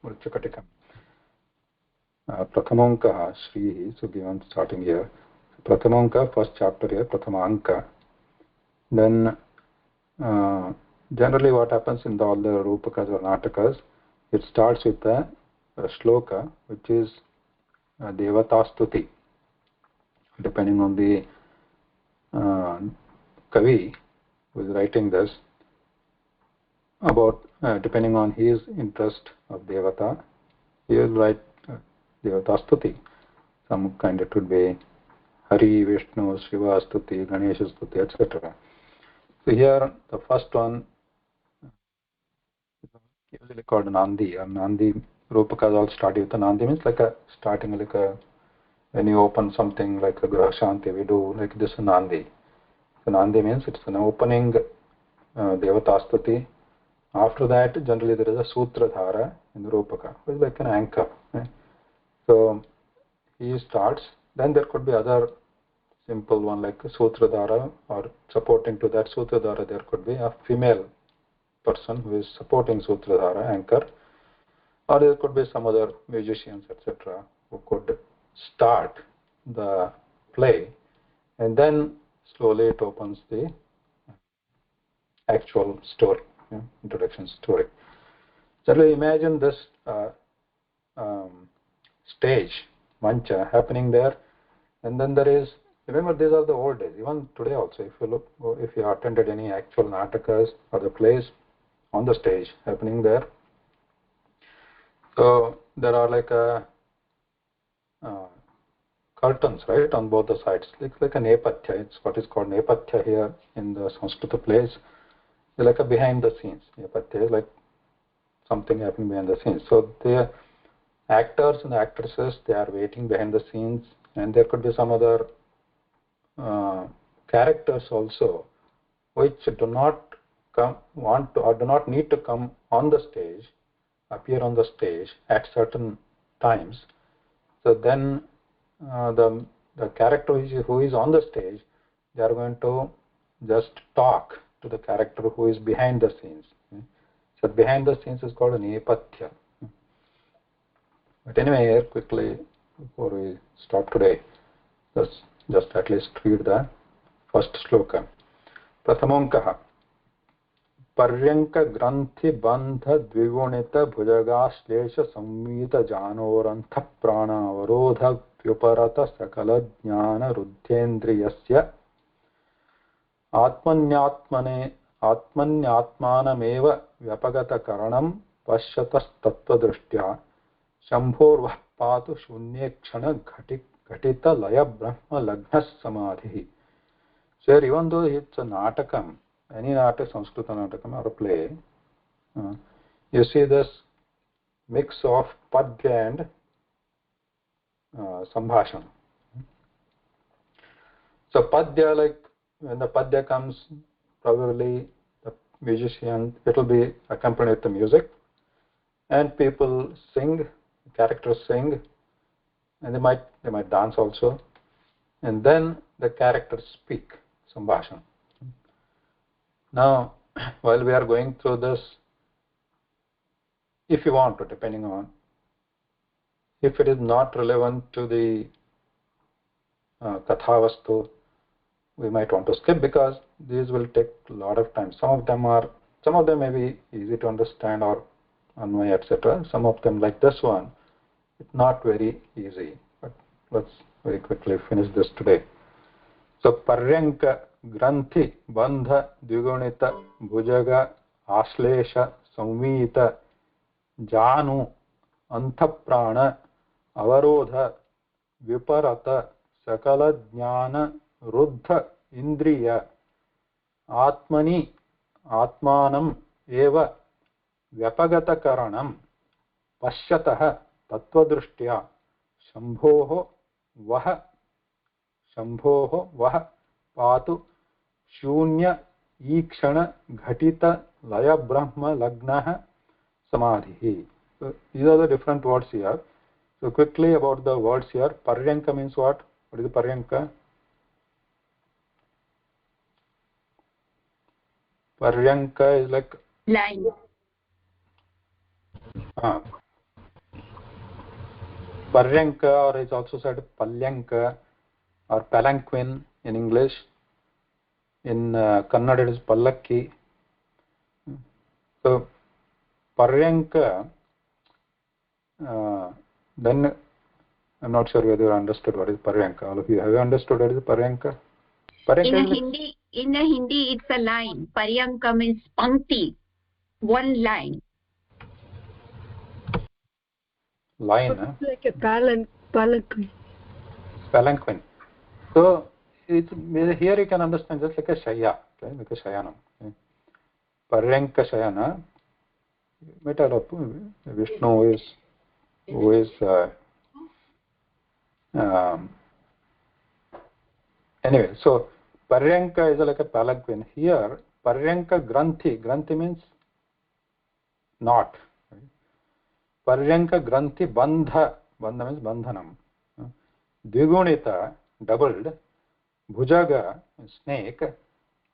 Speaker 1: Mricchakatikam. Prathamankaha, Shri, so given starting here. Prathamanka, first chapter here, Prathamanka. Then generally what happens in all the Rupakas or Natakas, it starts with a shloka, which is Devata Stuti. Depending on the Kavi who is writing this, about depending on his interest of Devata, he will write Devata Stuti. Some kind it would be Hari, Vishnu, Shiva Stuti, Ganesha Stuti, etc. So here the first one usually called Nandi, or Nandi. Rupakas all start with a Nandi, means like a starting like a, when you open something like a Graha Shanti, we do like this Nandi. So Nandi means it's an opening Devata Stuti. After that, generally there is a Sutradhara in the Rupaka, which is like an anchor. Right? So he starts, then there could be other simple one like Sutradhara, or supporting to that Sutradhara there could be a female person who is supporting Sutradhara, anchor, or there could be some other musicians, etc., who could start the play, and then slowly it opens the actual story, introduction story. So imagine this stage, mancha, happening there, and then there is remember, these are the old days. Even today also, if you look, if you attended any actual natakas or the plays on the stage happening there, so there are like uh, curtains, right, on both the sides. It's like a nepatya. It's what is called nepatya here in the Sanskrit plays. It's like a behind the scenes. Nepatya is like something happening behind the scenes. So the actors and actresses, they are waiting behind the scenes, and there could be some other characters also which do not want to or do not need to come on the stage, appear on the stage at certain times. So then the character who is on the stage, they are going to just talk to the character who is behind the scenes. So behind the scenes is called an nepatya. But anyway, here quickly before we start today, let's just at least read the first sloka. Prathamonkah पर्यंक ग्रंथि बंध द्विगुणित भुजगाश्लेष संवीत जानोरंथ प्राण अवरोध व्युपरत सकल ज्ञान रुद्धेन्द्रियस्य आत्मन्यात्मने आत्मन्यात्मानमेव व्यपगतकरणं पश्यतस्तत्त्वदृष्ट्या शंभोर्वः पातु शून्ये क्षण घटित लय ब्रह्म लग्न समाधि. So here, even though it's a natakam, any natak, Sanskrit natakam or a play, you see this mix of padya and sambhashana. So padya, like when the padya comes, probably the musician, it will be accompanied with the music, and people sing, characters sing, and they might dance also, and then the characters speak, sambhashana. Now, while we are going through this, if you want to, depending on, if it is not relevant to the kathavastu, we might want to skip, because these will take a lot of time. Some of them may be easy to understand or anvaya, etc. Some of them, like this one, it's not very easy. But let's very quickly finish this today. So paryanka granthi bandha dvigunita bhujaga ashlesha samvita janu anthaprana avarodha viparata sakala jnana ruddha indriya atmani atmanam eva vyapagata karanam pashyatah tattva शम्भोः वः पातु शून्य ईक्षण घटित लय ब्रह्म लग्नः samadhi. So these are the different words here. So quickly about the words here. Paryanka means what? What is the paryanka? Paryanka is like
Speaker 2: line.
Speaker 1: Paryanka, or it's also said palyanka or palanquin in English. In Kannada it is pallakki. So paryanka, then I'm not sure whether you understood what is paryanka. All of you, have you understood what is paryanka?
Speaker 2: In a Hindi it's a line. Paryanka means pankti, one line.
Speaker 1: Line,
Speaker 6: like a palanquin.
Speaker 1: Palanquin. So it's here you can understand just like a shaya, okay? Like a shayanam. Okay? Paryanka shayana. Vishnu who is anyway. So paryanka is like a palanquin. Here paryanka granthi means knot. Right? Paryanka granthi bandha means bandhanam. Dvigunita, doubled. Bhujaga, snake.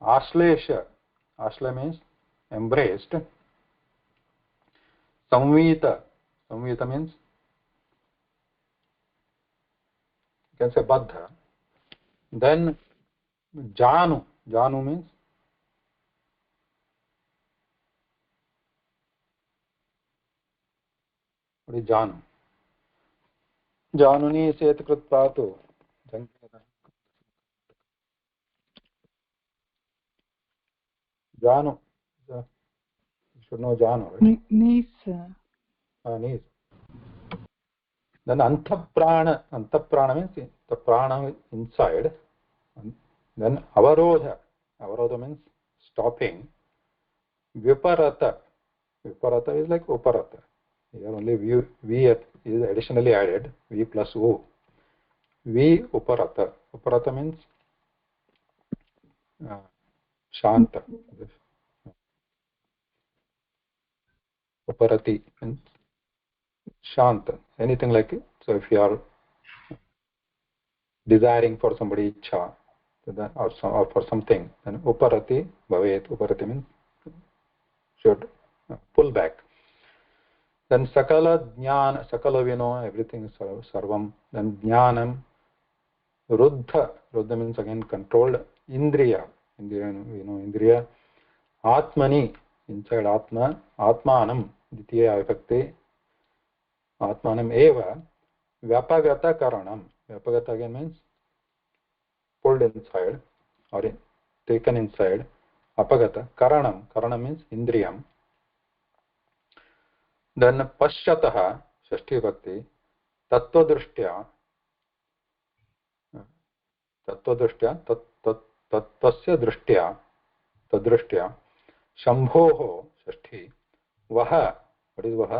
Speaker 1: Ashlesha means embraced. Samvita means you can say baddha. Then janu means what is janu? Januni set krutpatu. Janu. You should know Janu, right?
Speaker 4: Knees.
Speaker 1: Knees. Then antaprana. Antaprana means the prana inside. Then avarodha. Avarodha means stopping. Viparata. Viparata is like uparata. Here only V is additionally added. V plus O. V uparata. Uparata means shanta. Uparati means shanta. Anything like it. So if you are desiring for somebody ichha, or for something, then uparati bhavet. Uparati means should pull back. Then sakala jnana, sakala we know everything is sarvam. Then jnanam, ruddha. Ruddha means again controlled. Indriya, indriya we know indriya. Atmani, inside atma. Atmanam, ditiya vibhakti. Atmanam eva. Vyapagata karanam. Vyapagata again means pulled inside or taken inside. Apagata karanam. Karanam means indriyam. Then pashyatah, shashti bhakti. Tattva दृष्ट्या तत्त्वस्य दृष्ट्या तद्दृष्ट्या शम्भोः षष्ठी वह what is वह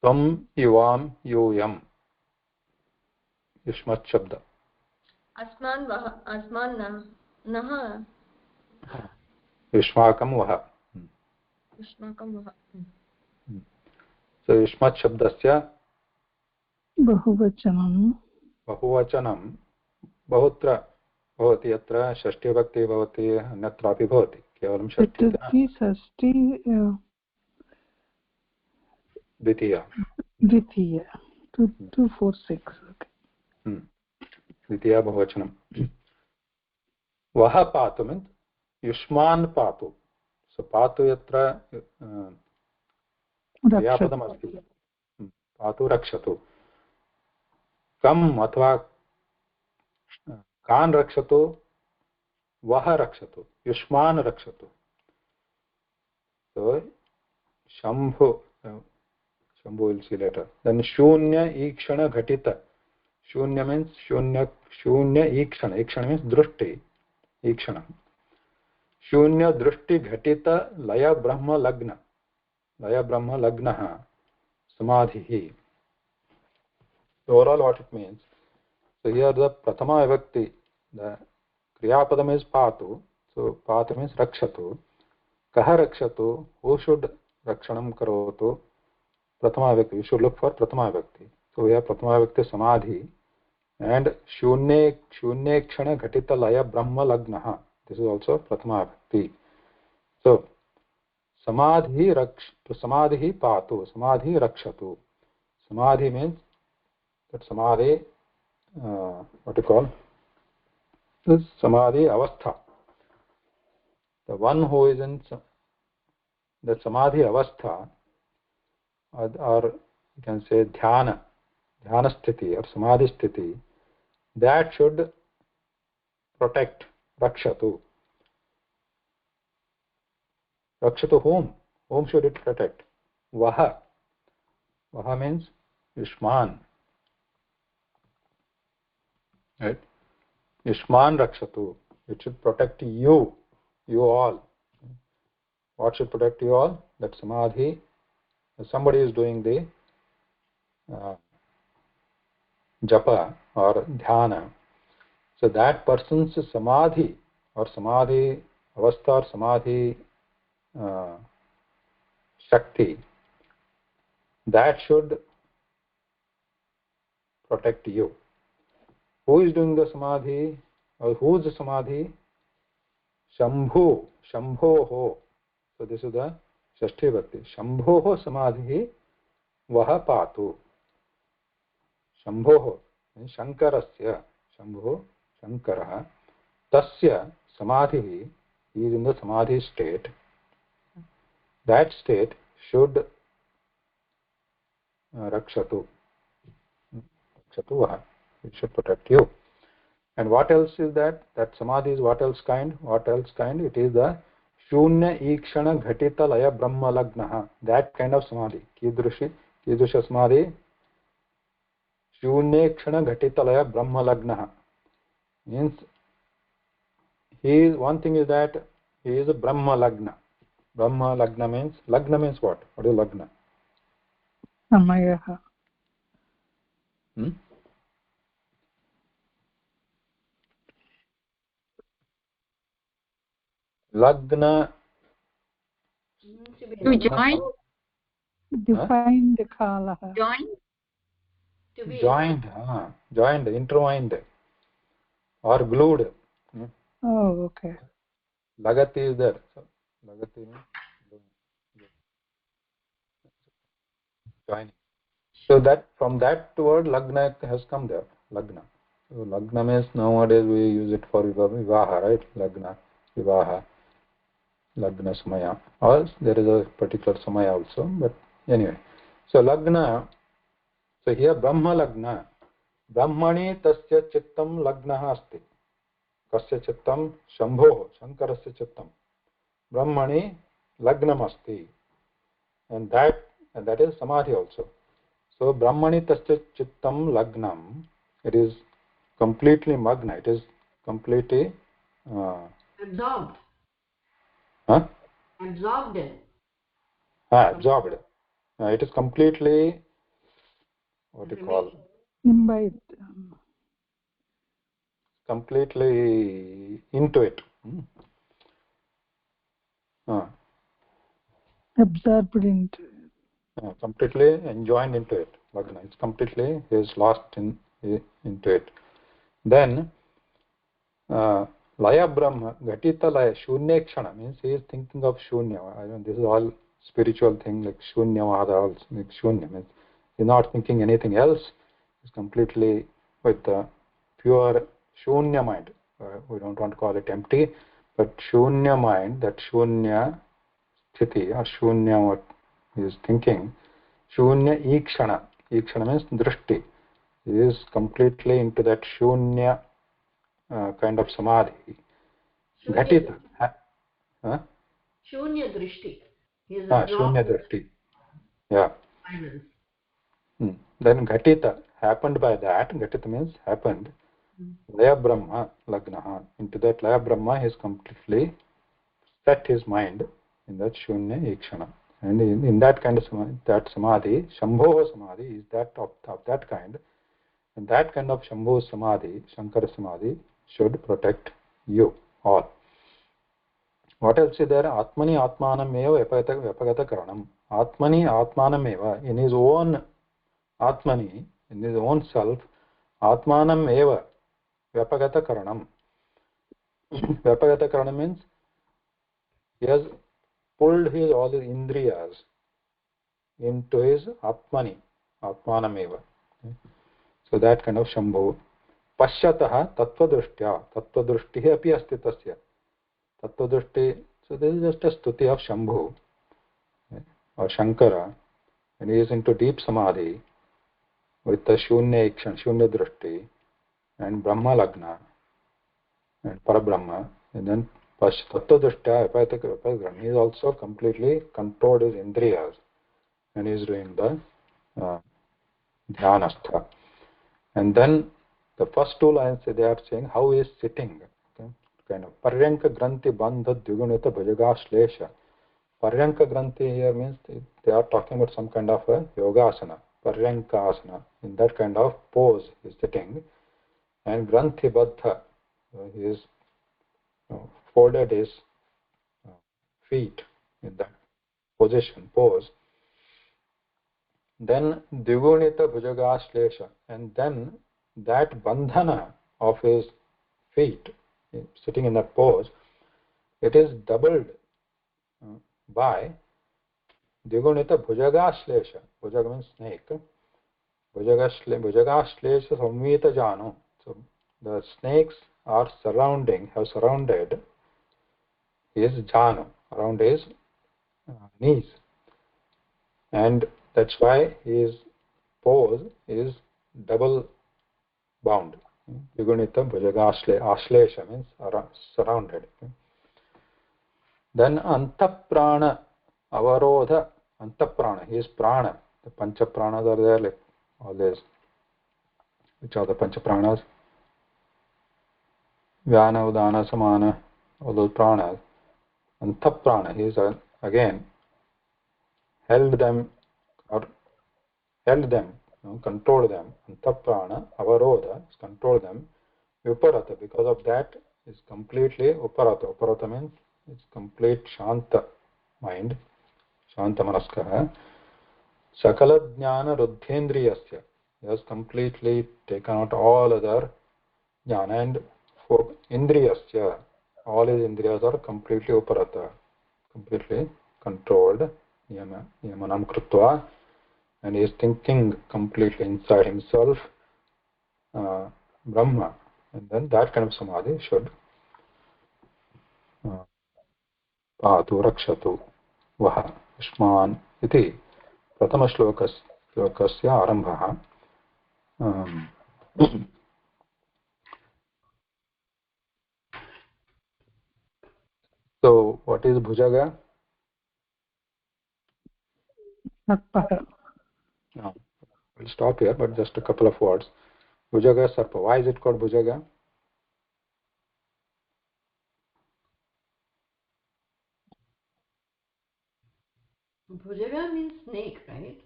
Speaker 1: त्वं युवां यूयं युष्मत् शब्द
Speaker 3: अस्मान् वह अस्मान् नः
Speaker 1: युष्माकं वह
Speaker 3: युष्माकं वह
Speaker 1: सो युष्मत् शब्दस्य
Speaker 4: बहुवचनं
Speaker 1: बहुत्र भवति यत्र षष्ठीविभक्तिः भवति अन्यत्रापि भवति केवलं षष्ठी द्वितीया
Speaker 4: 246
Speaker 1: द्वितीया बहुवचनं वह पातु मीन्स् युष्मान् पातु सो पातु यत्र क्रियापदमस्ति पातु रक्षतु कम् अथवा कान् रक्षतु वह रक्षतु युष्मान् रक्षतु so shambhu will see later. Then shunya ikshana ghatita. Shunya means shunya ikshana. Ikshana means drushti. Ikshana. Shunya drushti ghatita laya brahma lagna. Laya brahma lagnaha samadhihi. So overall what it means. So here the prathama vibhakti, the kriyapadam is patu. So patu means rakshatu. Kaha rakshatu, who should rakshanam karotu? Prathama vibhakti, you should look for prathama vibhakti. So we have prathama vibhakti samadhi and shunye kshana ghatita laya brahma lagnaha. This is also prathama vibhakti. So samadhi patu, samadhi rakshatu. Samadhi means that samadhi, what you call? This samadhi avastha. The one who is in the samadhi avastha, or you can say dhyana sthiti or samadhi sthiti, that should protect. Rakshatu whom should it protect? Vaha means Yushman, right? Yushman rakshatu, it should protect you all. What should protect you all? That samadhi, somebody is doing the japa or dhyana, so that person's samadhi or samadhi avastha or samadhi shakti, that should protect you. Who is doing the samadhi or whose samadhi? Shambhoho. So this is the Shashti Bhakti. Shambhoho samadhi vaha patu. Shambhoho means Shankarasya. Shambho, Shankaraha. Tasya samadhi, he is in the samadhi state. that state should rakshatu. Rakshatu, it should protect you. And what else is that? That samadhi is what else kind? What else kind? It is the shunya ikshana ghatita laya brahma lagnaha. That kind of samadhi. Kidrusha samadhi. Shunya ikshana ghatita laya brahma lagnaha. Means one thing is that he is a brahma lagna. Brahma lagna means what? What is lagna?
Speaker 4: Samayaha.
Speaker 1: Lagna.
Speaker 2: To join.
Speaker 4: Define the kalaha.
Speaker 2: Join.
Speaker 7: To be
Speaker 1: Joined, intertwined, or glued.
Speaker 4: Oh, okay.
Speaker 1: Lagati is there. So, lagati means joining. So that from that word lagna has come there. Lagna. So lagna means nowadays we use it for vivaha, right? Lagna, vivaha, lagna samaya. Or there is a particular samaya also. But anyway, so lagna. So here Brahma lagna. Brahmani tasya chittam lagnaha asti. Kasya chittam shambhoh, Shankarasya chittam. Brahmani lagnam asti. And that is samadhi also. So Brahmani tasya chittam lagnam. It is completely magna. It is completely
Speaker 7: absorbed. Absorbed in.
Speaker 1: Absorbed. It is completely what do you call?
Speaker 4: Imbibed.
Speaker 1: Completely into it.
Speaker 4: Absorbed into it.
Speaker 1: Completely enjoined into it. Lagna. It's completely he is lost into it. Then Laya Brahma, Ghatita Laya, Shunya Kshana means he is thinking of Shunya. This is all spiritual thing like Shunyavada, also like Shunya means he is not thinking anything else. He is completely with the pure Shunya mind. We don't want to call it empty, but Shunya mind, that Shunya Sthiti or Shunya what he is thinking. Shunya Ikshana. Ikshana means Drishti. He is completely into that Shunya kind of samadhi. Ghatita.
Speaker 7: Shunya drishti.
Speaker 1: Shunya drishti. Yeah. Then Ghatita happened by that. Ghatita means happened. Laya Brahma Lagnaha. Into that Laya Brahma he has completely set his mind in that Shunya Ikshana. And in that kind of samadhi, Shambho Samadhi is that of that kind. And that kind of Shambho Samadhi, Shankara Samadhi, should protect you all. What else is there? Atmani Atmanam eva Vyapagata Karanam. Atmani Atmanam eva, in his own Atmani, in his own self, Atmanam eva Vyapagata Karanam. Vyapagata Karanam means he has pulled all his indriyas into his Atmani, Atmanam eva. So that kind of Shambhu. Pashyatah Tattva Drishtihi api asti tasya. Tattva Drishti, so this is just a stuti of Shambhu or Shankara, and he is into deep samadhi with the Shunya Ikshan, Shunya Drishti, and Brahma Lagna, and Parabrahma, and then Tattva Drishtya, he is also completely controlled his Indriyas, and he is doing the Dhyanastha. And then the first two lines they are saying how he is sitting. Okay? Kind of Paryanka Granthi Bandha Dvigunita Bhajaga Shlesha. Paryanka Granthi here means they are talking about some kind of a yoga asana, Paryanka asana. In that kind of pose he is sitting. And Granthi Baddha, he is folded his feet in that pose. Then Dvigunita Bhujaga Shlesha, and then that bandhana of his feet, sitting in that pose, it is doubled by Dvigunita Bhujaga Shlesha. Bhujaga means snake. Bhujaga Shlesha Samvita Jano. So the snakes have surrounded his jano, around his knees, and that's why his pose is double bound. Vigunita bhujaga ashlesha means surrounded. Then antaprana avarodha. Antaprana, he is prana. The pancha pranas are there, like all this. Which are the pancha pranas? Vyana, udana, samana, all those pranas. Antaprana, he is again held them or controlled them. Antaprana avarodha, control them. Uparata, because of that is completely uparata. Uparata means it's complete shanta mind, shanta manaskaha. Sakala jnana ruddhendriyasya, he has completely taken out all other jnana, and for indriyasya, all his indriyas are completely uparata, completely controlled, yamanam krutva, and he is thinking completely inside himself, Brahma. And then that kind of samadhi should पातु रक्षतु वः युष्मान् इति प्रथमश्लोकस्य आरम्भः. So what is bhujaga? We'll stop here, but just a couple of words. Bhujaga sarpa. Why is it called bhujaga?
Speaker 7: Bhujaga means snake, right?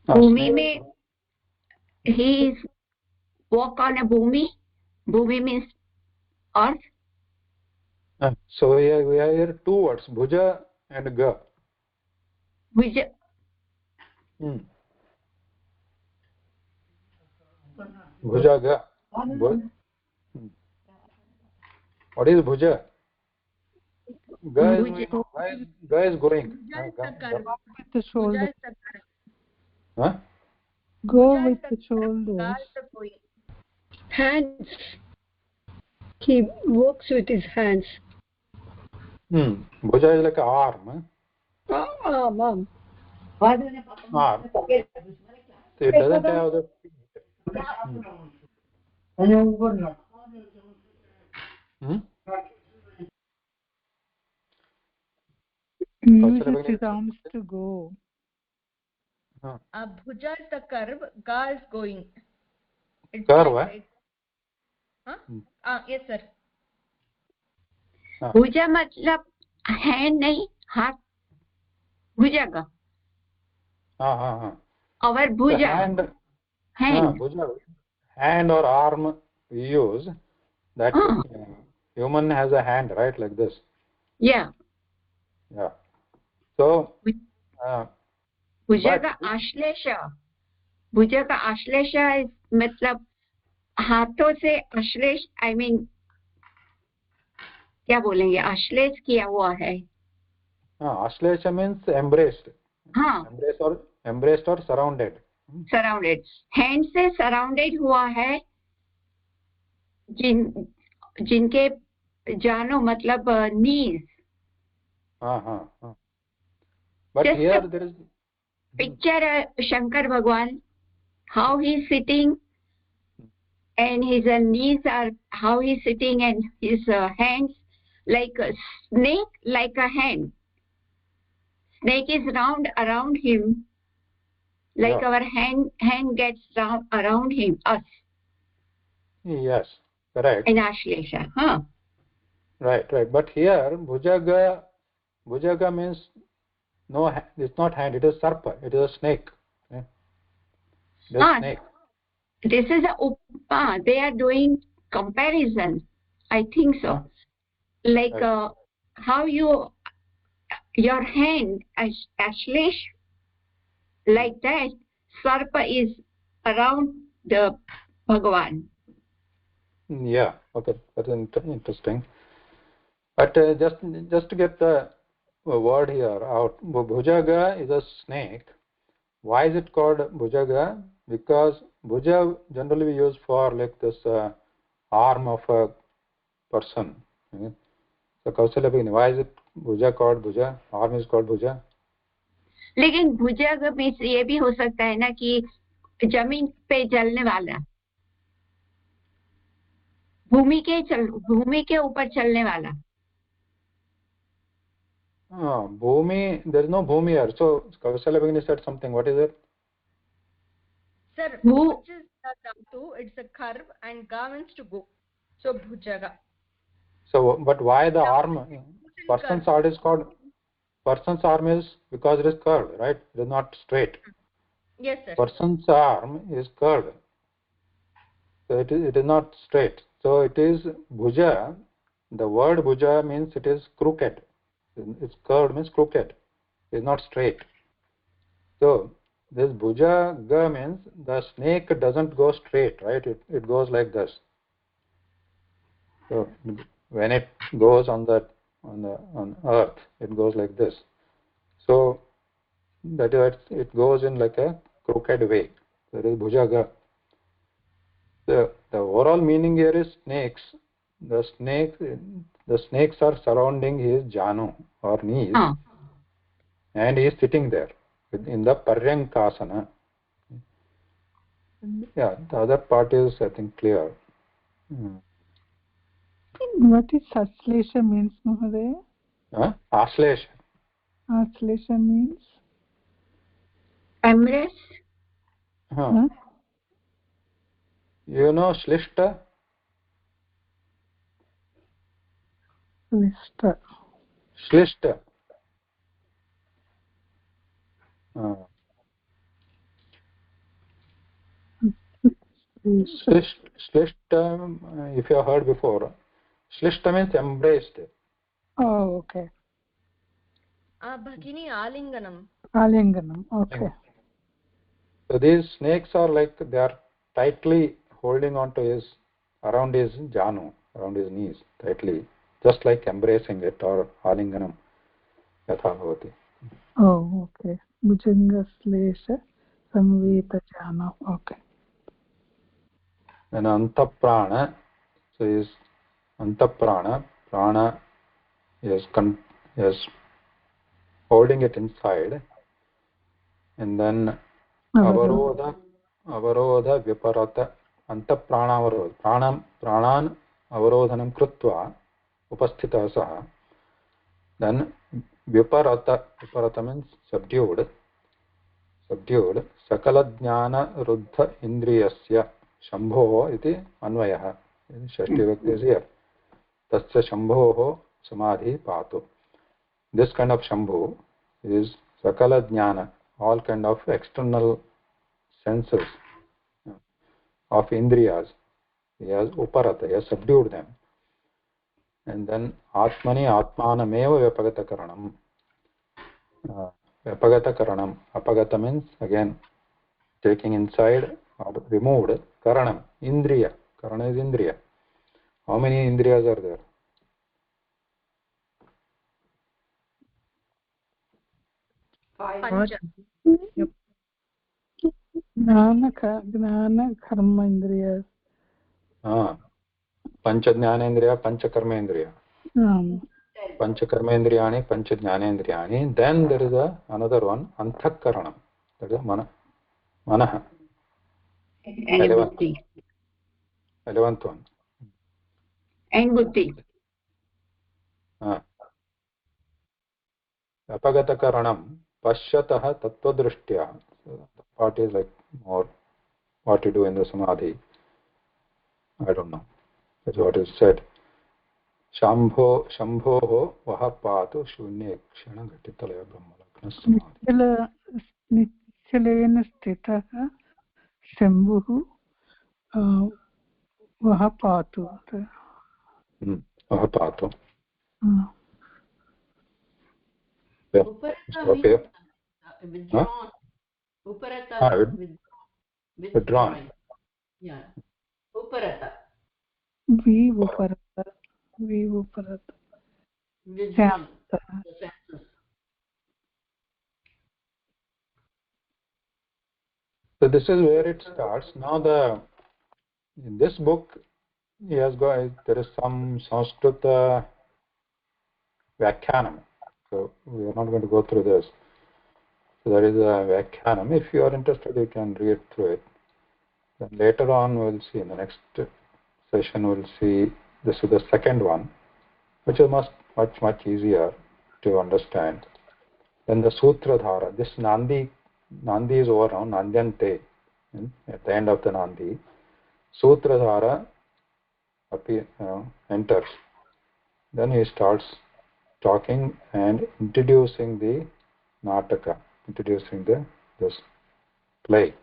Speaker 2: Bhumi mein, he is walk on a bhumi. Bhumi means earth.
Speaker 1: So we have here two words, bhuja and ga.
Speaker 2: Bhuja.
Speaker 1: Bhujaga. What is bhuja? Ga is going.
Speaker 4: With the shoulder.
Speaker 1: Huh?
Speaker 4: Go with the shoulders.
Speaker 6: Hands. He works with his hands.
Speaker 1: Bhuja is like an arm.
Speaker 6: Arm.
Speaker 1: Arm. So it doesn't have the
Speaker 4: Uses his arms to go.
Speaker 3: Bhuja is the curve, ga is going.
Speaker 1: Curve,
Speaker 3: Yes, sir.
Speaker 2: भुजा मतलब hand नहीं, हाथ. भुजागा. Our bhuja. Hand.
Speaker 1: Hand or arm we use. That human has a hand, right, like this.
Speaker 2: Yeah.
Speaker 1: So
Speaker 2: भुजा का आश्लेषा. भुजा का Ashlesha is मतलब हाथों से आश्लेष, I mean क्या बोलेंगे, आश्लेष किया हुआ है.
Speaker 1: Ashlesha means embraced. Embraced or surrounded.
Speaker 2: Surrounded. Hand से surrounded हुआ है. जिनके जानो मतलब knees.
Speaker 1: But
Speaker 2: just
Speaker 1: here there is
Speaker 2: picture Shankar Bhagwan, how he is sitting and his knees are how he is sitting, and his hands like a snake, like a hand. Snake is round around him, like our hand gets round around him, us.
Speaker 1: Yes, correct.
Speaker 2: In Ashlesha,
Speaker 1: Right. But here bhujaga means no, it's not hand, it is sarpa, it is a snake. Snake.
Speaker 2: This is they are doing comparison, I think so. Like how your hand ashlesh, like that sarpa is around the Bhagavan.
Speaker 1: Yeah, okay, that's interesting. But just to get the word here out, bhujaga is a snake. Why is it called bhujaga? Because bhuja generally we use for like this arm of a person. So So Kausalya Bhagini, why is it bhuja called bhuja? Arm is called bhuja.
Speaker 2: लेकिन भुजग में ये भी हो सकता है ना कि जमीन पे चलने वाला, भूमि के ऊपर चलने वाला.
Speaker 1: Bhumi, there is no bhumi here. So Kausalya Bhagini said something. What is it?
Speaker 3: Sir, which is the dhatu? It's a curve and ga means to go. So bhujaga.
Speaker 1: So, but why the arm? Person's arm is called. Person's arm is because it is curved, right? It is not straight.
Speaker 3: Yes, sir.
Speaker 1: Person's arm is curved. So it is not straight. So it is bhuja. The word bhuja means it is crooked. It's curved means crooked. It is not straight. So this bhuja ga means the snake doesn't go straight, right? It goes like this. So when it goes on earth, it goes like this. So that is, it goes in like a crooked way. That is bhujaga. The overall meaning here is snakes. The snakes are surrounding his janu or knees, and he is sitting there in the paryankasana. Yeah, the other part is, I think, clear.
Speaker 9: What is aslesha means, Mahodaya?
Speaker 1: Aslesha.
Speaker 9: Aslesha means?
Speaker 2: Embrace.
Speaker 1: You know Shlishta? Shlishta. Shlishta, if you have heard before, Shlishta means embraced.
Speaker 9: Oh, okay.
Speaker 3: Bhagini alinganam.
Speaker 9: Alinganam, okay.
Speaker 1: So these snakes are like they are tightly holding on to around his janu, around his knees, tightly, just like embracing it, or alinganam yatha bhavati.
Speaker 9: Oh, okay. Bhujanga slesha samveta jana, okay.
Speaker 1: And antaprana, so is antaprana, prana is holding it inside, and then avarodha viparata antaprana pranan avarodhanam krutva upasthitah saha. Then viparata means subdued sakala jnana ruddha indriyasya shambho iti anvayah. Shashti vibhakti is here. Tasya shambho samadhi patu. This kind of shambhu is sakala jnana, all kind of external senses of indriyas. He has uparata, he has subdued them. And then atmani atmanameva vyapagata karanam. Vyapagata karanam. Apagata means again taking inside or removed. Karanam, indriya. Karana is indriya. How many indriyas are there?
Speaker 3: Pancha.
Speaker 9: Yep. Gnana karma indriyas.
Speaker 1: Punch ज्ञानेन्द्रिय punch कर्मेन्द्रिय punch कर्मेन्द्रियाणि punch ज्ञानेन्द्रियाणि then there is another one antakaranam, that is manah, 11th one,
Speaker 2: and buddhi.
Speaker 1: apagata pashyatah tattva-drishtya. So the part is like more what you do in the samadhi. I don't know, that's what is said. शम्भोः वः पातु शून्ये क्षणघटितलय ब्रह्मलग्नः समाधि.
Speaker 9: निश्चलेन स्थितः शम्भुः वः पातु.
Speaker 1: वः पातु.
Speaker 7: Uparata means withdrawn. Uparata withdrawn. Yeah. Uparata.
Speaker 9: Vivuparata.
Speaker 7: Withdrawn. The senses.
Speaker 1: So this is where it starts. Now in this book he has got, there is some Sanskrit Vyakhyanam. So we are not going to go through this. So there is a Vyakhyanam. If you are interested, you can read through it. Then later on, we'll see in the next session, we'll see this is the second one, which is much easier to understand. Then the Sutradhara. This Nandi is over now, Nandyante, at the end of the Nandi. Sutradhara enters. Then he starts talking and introducing the Nataka, introducing this play.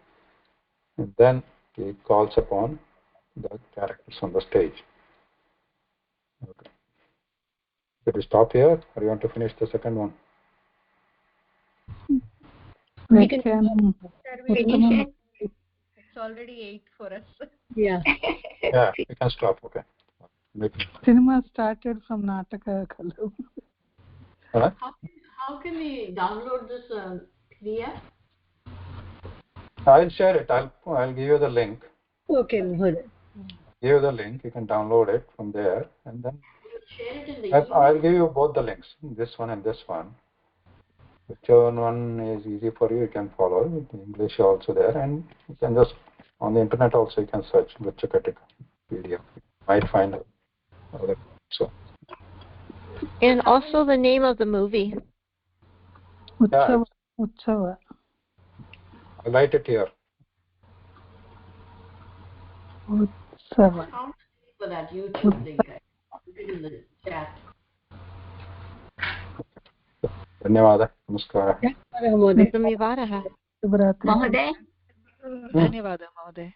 Speaker 1: And then he calls upon the characters on the stage. Okay. Should we stop here, or you want to finish the second one?
Speaker 6: We can
Speaker 2: Finish it.
Speaker 3: It's already 8 for us.
Speaker 6: Yeah.
Speaker 1: Yeah, we can stop. Okay.
Speaker 9: Cinema started from Nataka Kalu.
Speaker 7: How can we download this PDF?
Speaker 1: I'll share it. I'll give you the link.
Speaker 6: Okay, Mahoday.
Speaker 1: Give you the link. You can download it from there, and then
Speaker 7: Share it in the email.
Speaker 1: I'll give you both the links, this one and this one. Whichever one is easy for you, you can follow. The English also there, and you can just on the internet also you can search Mricchakatikam PDF. You might find other. So.
Speaker 10: And also the name of the movie.
Speaker 9: Utsava.
Speaker 1: I'll write it here.
Speaker 9: Utsava.
Speaker 7: For that YouTube link, I put it in the chat.
Speaker 1: धन्यवादः नमस्कारः
Speaker 2: धन्यवादः महोदय
Speaker 10: धन्यवादः
Speaker 9: शुभरात्रि
Speaker 2: महोदय
Speaker 4: धन्यवादः महोदय